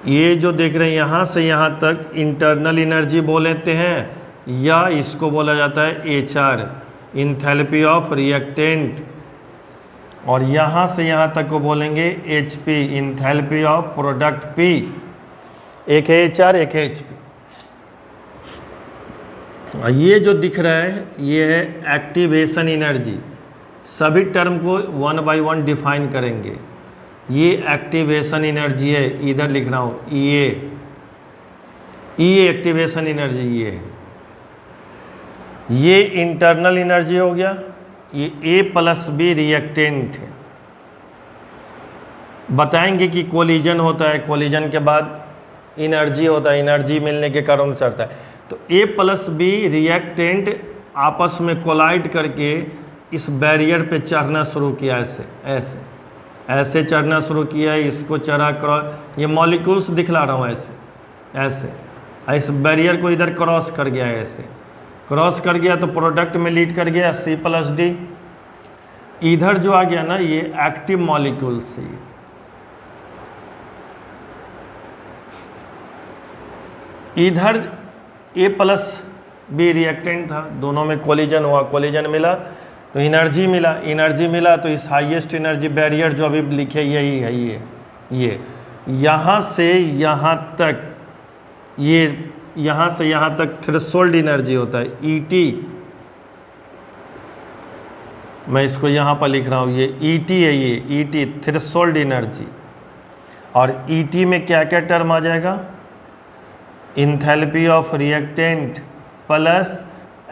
ये जो देख रहे हैं यहाँ से यहाँ तक इंटरनल एनर्जी बोल लेते हैं, या इसको बोला जाता है एचआर, इंथैल्पी ऑफ रिएक्टेंट, और यहाँ से यहाँ तक को बोलेंगे HP, enthalpy of product P. एक है एचआर, एक है एचपी। ये जो दिख रहा है ये है एक्टिवेशन एनर्जी। सभी टर्म को वन बाय वन डिफाइन करेंगे। ये एक्टिवेशन एनर्जी है, इधर लिख रहा हूँ ये एक्टिवेशन एनर्जी ये है। ये इंटरनल एनर्जी हो गया, ये A+B रिएक्टेंट है। बताएंगे कि कोलिजन होता है, कोलिजन के बाद एनर्जी होता है, एनर्जी मिलने के कारण चढ़ता है। तो A+B रिएक्टेंट आपस में कोलाइड करके इस बैरियर पे चढ़ना शुरू किया, ऐसे ऐसे ऐसे चढ़ना शुरू किया, इसको चढ़ा क्रॉस, ये मॉलिक्यूल्स दिखला रहा हूँ ऐसे ऐसे, इस बैरियर को इधर क्रॉस कर गया, ऐसे क्रॉस कर गया तो प्रोडक्ट में लीड कर गया C+D। इधर जो आ गया ना ये एक्टिव मॉलिक्यूल्स है। इधर A+B रिएक्टेंट था, दोनों में कोलिजन हुआ, कोलिजन मिला तो एनर्जी मिला, एनर्जी मिला तो इस हाईएस्ट एनर्जी बैरियर जो अभी लिखे यही है, ये यहाँ से यहाँ तक, ये यहाँ से यहाँ तक थ्रेशोल्ड एनर्जी होता है ET। मैं इसको यहाँ पर लिख रहा हूँ, ये ET है, ये ET थ्रेशोल्ड एनर्जी। और ET में क्या क्या टर्म आ जाएगा? Enthalpy of reactant plus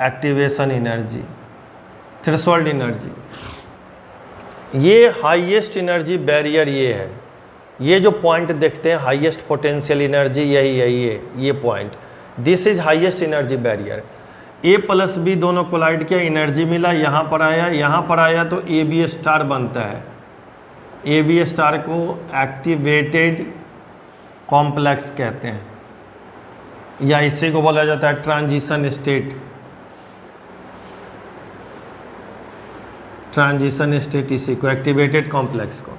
activation energy, threshold energy. ये हाईएस्ट एनर्जी बैरियर ये है, ये जो पॉइंट देखते हैं हाईएस्ट पोटेंशियल एनर्जी, यही है ये point, this is highest energy barrier. A plus B दोनों कोलाइड किया, एनर्जी मिला, यहाँ पर आया तो AB स्टार बनता है। AB स्टार को एक्टिवेटेड कॉम्प्लेक्स कहते हैं, या इसी को बोला जाता है ट्रांजिशन स्टेट। ट्रांजिशन स्टेट इसी को, एक्टिवेटेड कॉम्प्लेक्स को।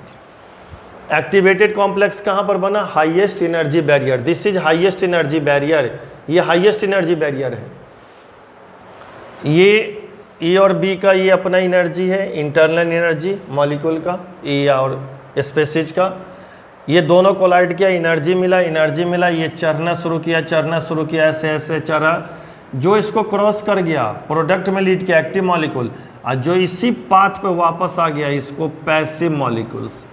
एक्टिवेटेड कॉम्प्लेक्स कहाँ पर बना? Highest energy barrier, this is highest energy barrier, ये हाईएस्ट एनर्जी बैरियर है। ये E और B का ये अपना एनर्जी है, इंटरनल एनर्जी मॉलिक्यूल का, E और स्पेसीज का। ये दोनों कोलाइड किया, एनर्जी मिला, ये चढ़ना शुरू किया, ऐसे ऐसे चढ़ा, जो इसको क्रॉस कर गया प्रोडक्ट में लीड किया एक्टिव मॉलिक्यूल, और जो इसी पाथ पे वापस आ गया इसको passive molecules.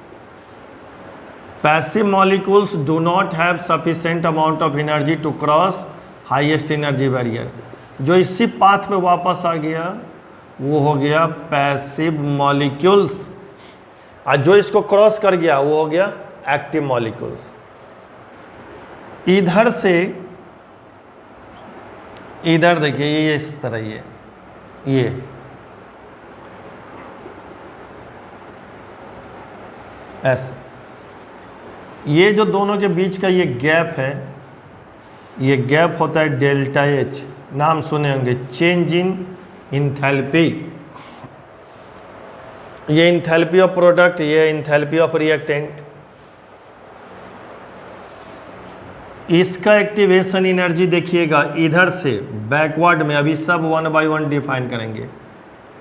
Passive molecules do not have sufficient amount of energy to cross highest energy barrier. जो इसी पाथ पे वापस आ गया वो हो गया पैसिव मॉलिक्यूल्स, और जो इसको क्रॉस कर गया वो हो गया एक्टिव मॉलिक्यूल्स। इधर से इधर देखिए, ये इस तरह, ये ऐसे, ये जो दोनों के बीच का ये गैप है, ये गैप होता है डेल्टा H, नाम सुने होंगे, चेंज इन इंथैल्पी। ये इंथैल्पी ऑफ प्रोडक्ट, ये इंथैल्पी ऑफ रिएक्टेंट। इसका एक्टिवेशन एनर्जी देखिएगा इधर से बैकवर्ड में, अभी सब 1 by 1 डिफाइन करेंगे।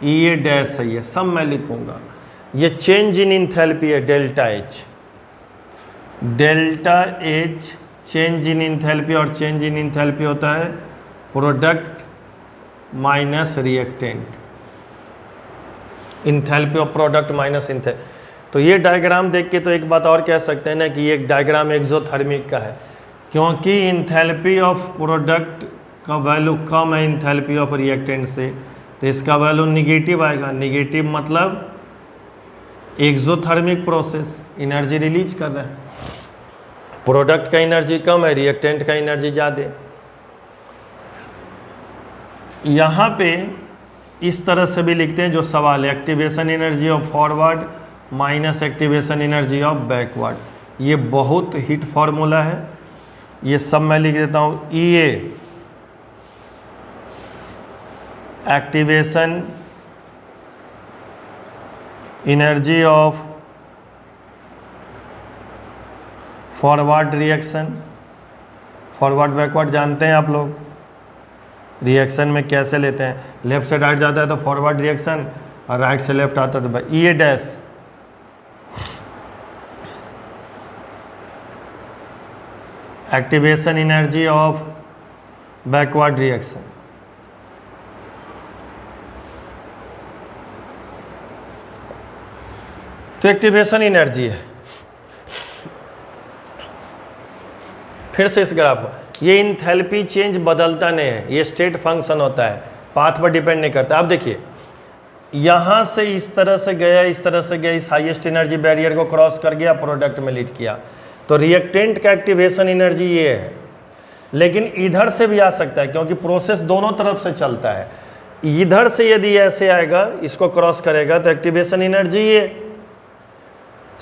ये डैश है, ये सब मैं लिखूंगा। ये चेंज इन इंथैल्पी है delta H, delta H change in enthalpy, और चेंज इन इंथैल्पी होता है product minus reactant, enthalpy of product minus enthalpy. तो ये डायग्राम देख के तो एक बात और कह सकते हैं ना कि ये डायग्राम एक्सोथर्मिक का है, क्योंकि इंथैल्पी ऑफ प्रोडक्ट का वैल्यू कम है इंथैल्पी ऑफ रिएक्टेंट से, तो इसका वैल्यू निगेटिव आएगा। निगेटिव मतलब एक्सोथर्मिक प्रोसेस, एनर्जी रिलीज कर रहा है। प्रोडक्ट का एनर्जी कम है, रिएक्टेंट का एनर्जी ज़्यादा। यहाँ पे इस तरह से भी लिखते हैं जो सवाल है, activation energy of forward minus activation energy of backward. ये बहुत हिट फार्मूला है, ये सब मैं लिख देता हूँ। EA activation energy of forward reaction, forward backward जानते हैं आप लोग, रिएक्शन में कैसे लेते हैं, लेफ्ट से राइट जाता है तो फॉरवर्ड रिएक्शन, और राइट से लेफ्ट आता है तो EA dash. Activation energy of backward reaction. तो एक्टिवेशन एनर्जी है। फिर से इस ग्राफ पर, ये इंथैल्पी चेंज बदलता नहीं है, ये स्टेट फंक्शन होता है, पाथ पर डिपेंड नहीं करता। आप देखिए यहाँ से इस तरह से गया, इस तरह से गया, इस हाईएस्ट एनर्जी बैरियर को क्रॉस कर गया, प्रोडक्ट में लीड किया, तो रिएक्टेंट का एक्टिवेशन एनर्जी ये है। लेकिन इधर से भी आ सकता है, क्योंकि प्रोसेस दोनों तरफ से चलता है। इधर से यदि ऐसे आएगा, इसको क्रॉस करेगा, तो एक्टिवेशन एनर्जी ये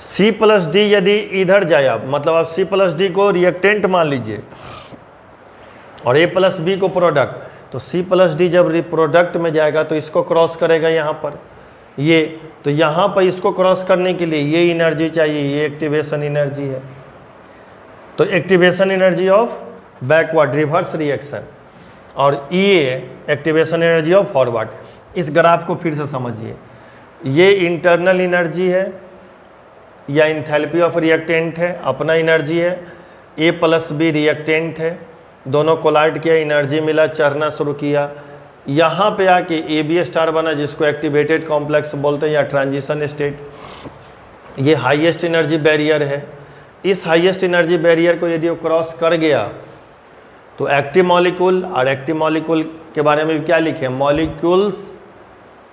C प्लस डी यदि इधर जाए, आप मतलब आप C प्लस डी को रिएक्टेंट मान लीजिए और A प्लस बी को प्रोडक्ट, तो C प्लस डी जब प्रोडक्ट में जाएगा तो इसको क्रॉस करेगा यहाँ पर, ये तो यहाँ पर इसको क्रॉस करने के लिए ये एनर्जी चाहिए, ये एक्टिवेशन एनर्जी है। तो activation energy of backward reverse reaction, और ये एक्टिवेशन एनर्जी ऑफ फॉरवर्ड। इस ग्राफ को फिर से समझिए, ये इंटरनल एनर्जी है, या इंथैल्पी ऑफ रिएक्टेंट है, अपना एनर्जी है, ए प्लस बी रिएक्टेंट है, दोनों कोलाइड किया, एनर्जी मिला, चढ़ना शुरू किया, यहाँ पे आके ए बी स्टार बना जिसको एक्टिवेटेड कॉम्प्लेक्स बोलते हैं या ट्रांजिशन स्टेट। ये हाईएस्ट एनर्जी बैरियर है। इस हाईएस्ट एनर्जी बैरियर को यदि वो क्रॉस कर गया तो एक्टिव मॉलिक्यूल, और एक्टिव मॉलिक्यूल के बारे में क्या लिखे, molecules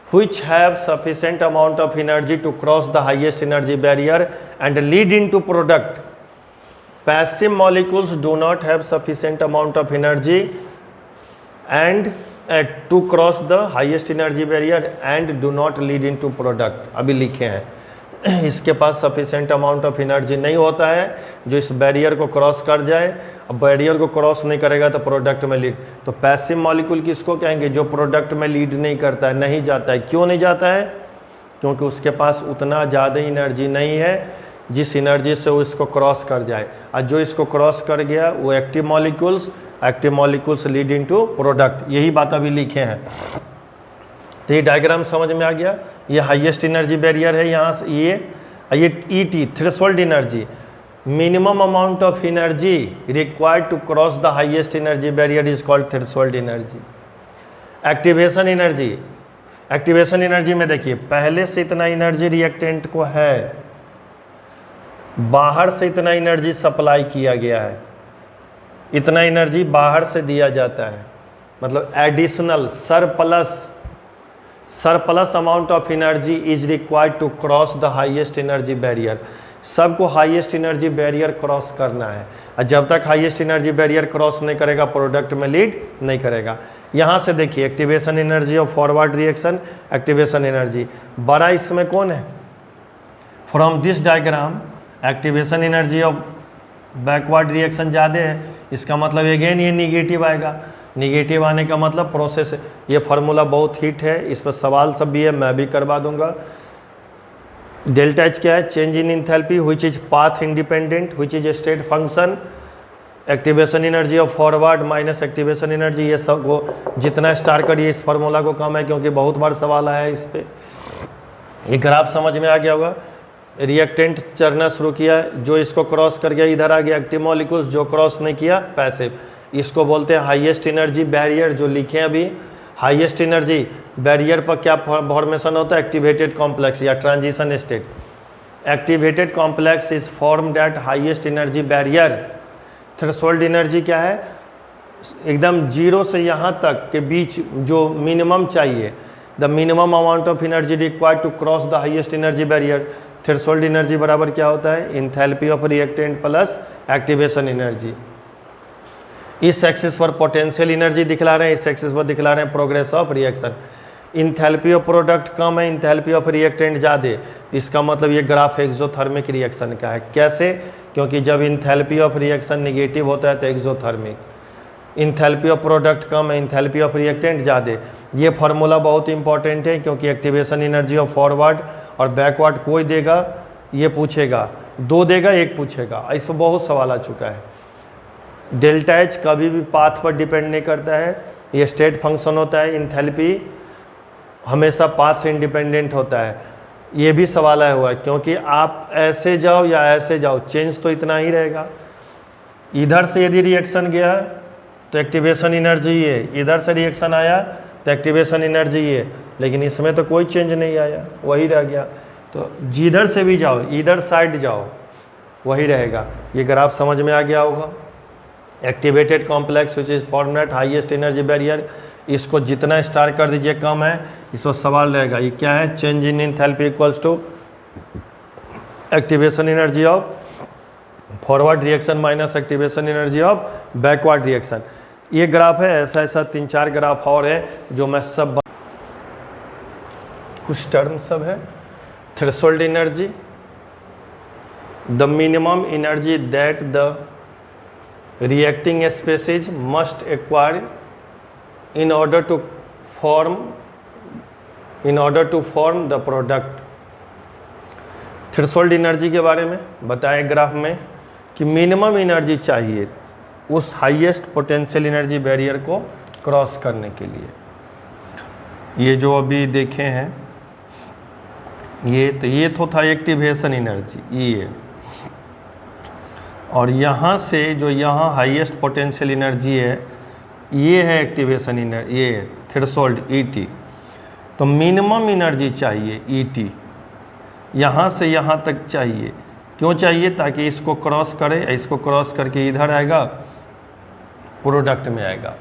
which have sufficient amount of energy to cross the highest energy barrier and lead into product. Passive molecules do not have sufficient amount of energy and to cross the highest energy barrier and do not lead into product. अभी लिखे हैं इसके पास sufficient amount of energy नहीं होता है जो इस barrier को क्रॉस कर जाए। अब बैरियर को क्रॉस नहीं करेगा तो प्रोडक्ट में लीड। तो पैसिव मॉलिक्यूल किसको कहेंगे, जो प्रोडक्ट में लीड नहीं करता है, नहीं जाता है। क्यों नहीं जाता है, क्योंकि उसके पास उतना ज़्यादा एनर्जी नहीं है जिस एनर्जी से वो इसको क्रॉस कर जाए। और जो इसको क्रॉस कर गया वो active molecules lead into product. यही बात अभी लिखे हैं। तो ये डायग्राम समझ में आ गया। ये हाईएस्ट एनर्जी बैरियर है, यहाँ से ये ET threshold energy, minimum amount of energy required to cross the highest energy barrier is called threshold energy. Activation energy में देखिए पहले से इतना एनर्जी रिएक्टेंट को है, बाहर से इतना एनर्जी सप्लाई किया गया है, इतना एनर्जी बाहर से दिया जाता है, मतलब additional surplus amount of energy is required to cross the highest energy barrier. सबको हाईएस्ट एनर्जी बैरियर क्रॉस करना है, और जब तक हाईएस्ट एनर्जी बैरियर क्रॉस नहीं करेगा प्रोडक्ट में लीड नहीं करेगा। यहाँ से देखिए एक्टिवेशन एनर्जी और फॉरवर्ड रिएक्शन, एक्टिवेशन एनर्जी बड़ा इसमें कौन है, from this diagram activation energy और बैकवर्ड रिएक्शन ज़्यादा है, इसका मतलब अगेन ये निगेटिव आएगा। निगेटिव आने का मतलब प्रोसेस, ये फार्मूला बहुत हिट है, इस पर सवाल सब भी है, मैं भी करवा दूंगा। डेल्टा एच क्या है, change in enthalpy which is path independent which is state function, activation energy of forward minus activation energy. ये सब को जितना स्टार करिए इस फार्मूला को कम है, क्योंकि बहुत बार सवाल आया है इस पर। ये ग्राफ समझ में आ गया होगा। रिएक्टेंट चढ़ना शुरू किया, जो इसको क्रॉस कर गया इधर आ गया एक्टिव मॉलिक्यूल्स, जो क्रॉस नहीं किया पैसिव। इसको बोलते हैं हाईएस्ट एनर्जी बैरियर, जो लिखे हैं अभी। हाईएस्ट एनर्जी बैरियर पर क्या फॉर्मेशन होता है, एक्टिवेटेड कॉम्प्लेक्स या transition state. Activated complex is formed at highest energy barrier. Threshold energy क्या है, एकदम जीरो से यहाँ तक के बीच जो मिनिमम चाहिए, the minimum amount of energy required to cross the highest energy barrier. Threshold energy बराबर क्या होता है, enthalpy of reactant plus activation energy. इस एक्सिस पर पोटेंशियल एनर्जी दिखला रहे हैं, इस एक्सिस पर दिखला रहे हैं progress of reaction. Enthalpy of product कम है, इंथैल्पी ऑफ रिएक्टेंट ज़्यादा, इसका मतलब ये ग्राफ एक्सोथर्मिक रिएक्शन का है। कैसे, क्योंकि जब इंथैल्पी ऑफ रिएक्शन निगेटिव होता है तो एक्सोथर्मिक, इंथैल्पी ऑफ प्रोडक्ट कम है, इंथैल्पी ऑफ रिएक्टेंट ज़्यादा। ये फार्मूला बहुत इंपॉर्टेंट है, क्योंकि एक्टिवेशन एनर्जी ऑफ फॉरवर्ड और बैकवर्ड कोई देगा, ये पूछेगा, दो देगा एक पूछेगा, इस पर बहुत सवाल आ चुका है। डेल्टा एच कभी भी पाथ पर डिपेंड नहीं करता है, ये स्टेट फंक्शन होता है। इंथैल्पी हमेशा पाथ से इंडिपेंडेंट होता है। ये भी सवाल आया हुआ है, क्योंकि आप ऐसे जाओ या ऐसे जाओ चेंज तो इतना ही रहेगा। इधर से यदि रिएक्शन गया तो एक्टिवेशन एनर्जी ये, इधर से रिएक्शन आया तो एक्टिवेशन एनर्जी ये, लेकिन इसमें तो कोई चेंज नहीं आया, वही रह गया। तो जिधर से भी जाओ, इधर साइड जाओ, वही रहेगा। ये ग्राफ समझ में आ गया होगा। Activated complex which is formed at highest energy barrier, इसको जितना स्टार कर दीजिए कम है, इस पर सवाल रहेगा। ये क्या है, change in enthalpy equals to activation energy of forward reaction minus activation energy of backward reaction. ये ग्राफ है, ऐसा ऐसा 3-4 ग्राफ और है जो मैं सब कुछ टर्म सब है। Threshold energy, the minimum energy that the reacting species must acquire in order to form the product। Threshold energy के बारे में बताएं ग्राफ में कि मिनिमम एनर्जी चाहिए उस हाईएस्ट पोटेंशियल एनर्जी बैरियर को क्रॉस करने के लिए। ये जो अभी देखे हैं ये तो था एक्टिवेशन एनर्जी ये, और यहाँ से जो यहाँ हाईएस्ट पोटेंशियल एनर्जी है ये है एक्टिवेशन एनर्जी, ये थ्रेशोल्ड ईटी। तो मिनिमम एनर्जी चाहिए ईटी, यहाँ से यहाँ तक चाहिए। क्यों चाहिए? ताकि इसको क्रॉस करे, इसको क्रॉस करके इधर आएगा, प्रोडक्ट में आएगा।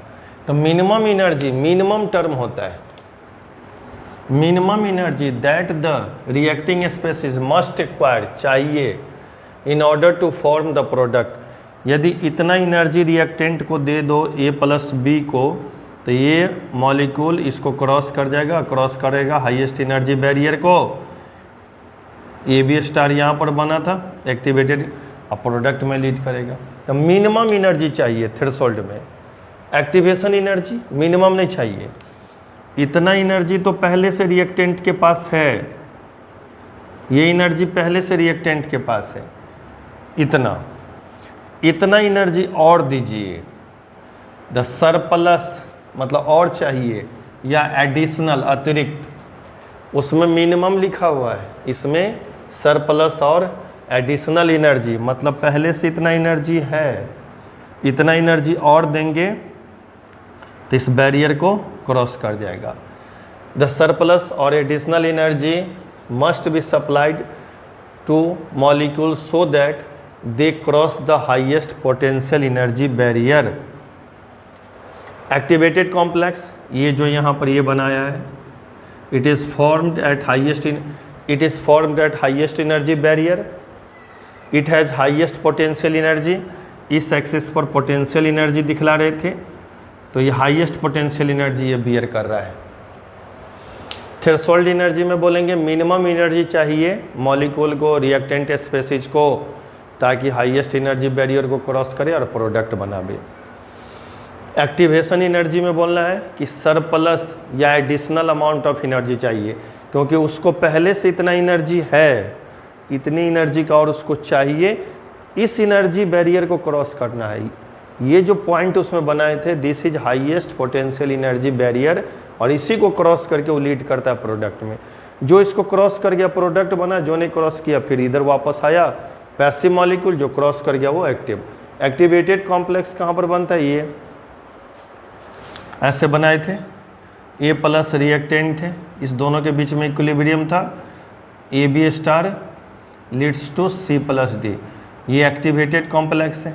तो मिनिमम एनर्जी, मिनिमम टर्म होता है minimum energy that the reacting species must acquire, चाहिए in order to form the product. यदि इतना एनर्जी रिएक्टेंट को दे दो A प्लस B को, तो ये मॉलिक्यूल इसको क्रॉस कर जाएगा, क्रॉस करेगा हाईएस्ट एनर्जी बैरियर को, AB स्टार यहाँ पर बना था एक्टिवेटेड, अब प्रोडक्ट में लीड करेगा। तो मिनिमम एनर्जी चाहिए थ्रेशोल्ड में, एक्टिवेशन एनर्जी मिनिमम नहीं चाहिए। इतना एनर्जी तो पहले से रिएक्टेंट के पास है, ये एनर्जी पहले से रिएक्टेंट के पास है, इतना एनर्जी और दीजिए। द सरप्लस मतलब और चाहिए, या एडिशनल अतिरिक्त, उसमें मिनिमम लिखा हुआ है, इसमें सरप्लस और एडिशनल एनर्जी, मतलब पहले से इतना एनर्जी है, इतना एनर्जी और देंगे तो इस बैरियर को क्रॉस कर जाएगा। द सरप्लस और additional energy must be supplied two molecule so that they cross the highest potential energy barrier. Activated complex, ये जो यहाँ पर ये बनाया है, it is formed at highest energy barrier, it has highest potential energy. इस axis पर potential energy दिखला रहे थे, तो ये हाईएस्ट पोटेंशियल एनर्जी ये बियर कर रहा है। थ्रेशोल्ड एनर्जी में बोलेंगे मिनिमम एनर्जी चाहिए मॉलिक्यूल को, रिएक्टेंट स्पेसीज को, ताकि हाईएस्ट एनर्जी बैरियर को क्रॉस करे और प्रोडक्ट बनावे। एक्टिवेशन एनर्जी में बोलना है कि सरप्लस या एडिशनल अमाउंट ऑफ एनर्जी चाहिए, क्योंकि उसको पहले से इतना एनर्जी है, इतनी एनर्जी का और उसको चाहिए, इस एनर्जी बैरियर को क्रॉस करना है। ये जो पॉइंट उसमें बनाए थे, this is highest potential energy barrier, और इसी को क्रॉस करके वो लीड करता है प्रोडक्ट में। जो इसको क्रॉस कर गया प्रोडक्ट बना, जो नहीं क्रॉस किया फिर इधर वापस आया पैसिव मॉलिक्यूल, जो क्रॉस कर गया वो एक्टिव। एक्टिवेटेड कॉम्प्लेक्स कहाँ पर बनता है? ये ऐसे बनाए थे, A प्लस रिएक्टेंट है, इस दोनों के बीच में इक्विलिब्रियम था, AB star leads to C plus D। ये एक्टिवेटेड कॉम्प्लेक्स है,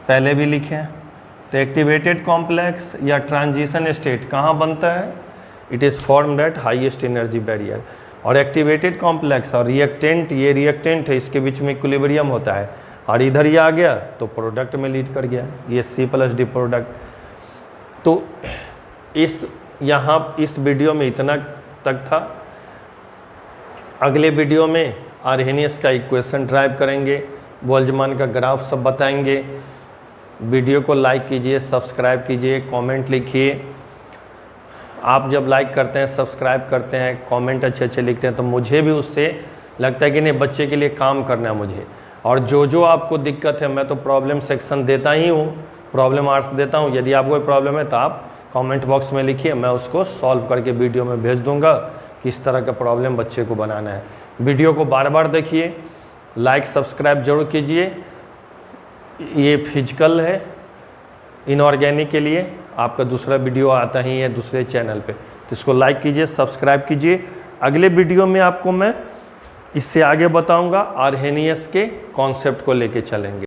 पहले भी लिखे हैं। तो एक्टिवेटेड कॉम्प्लेक्स या ट्रांजिशन स्टेट कहाँ बनता है? It is formed at highest energy barrier. और एक्टिवेटेड कॉम्प्लेक्स और रिएक्टेंट, ये रिएक्टेंट है, इसके बीच में इक्विलिब्रियम होता है, और इधर ये आ गया तो प्रोडक्ट में लीड कर गया, ये C प्लस D प्रोडक्ट। तो इस वीडियो में इतना तक था। अगले वीडियो में आर्हेनियस का इक्वेशन ड्राइव करेंगे, बोल्ट्जमान का ग्राफ सब बताएंगे। वीडियो को लाइक कीजिए, सब्सक्राइब कीजिए, कमेंट लिखिए। आप जब लाइक करते हैं, सब्सक्राइब करते हैं, कमेंट अच्छे अच्छे लिखते हैं, तो मुझे भी उससे लगता है कि नहीं, बच्चे के लिए काम करना है मुझे। और जो आपको दिक्कत है, मैं तो प्रॉब्लम सेक्शन देता ही हूँ, प्रॉब्लम आर्ट्स देता हूँ। यदि आपको कोई प्रॉब्लम है तो आप कमेंट बॉक्स में लिखिए, मैं उसको सॉल्व करके वीडियो में भेज दूंगा, किस तरह का प्रॉब्लम बच्चे को बनाना है। वीडियो को बार बार देखिए, लाइक सब्सक्राइब जरूर कीजिए। ये फिजिकल है, इनऑर्गेनिक के लिए आपका दूसरा वीडियो आता ही है दूसरे चैनल पे, तो इसको लाइक कीजिए, सब्सक्राइब कीजिए। अगले वीडियो में आपको मैं इससे आगे बताऊंगा, आर्हेनियस के कॉन्सेप्ट को लेके चलेंगे।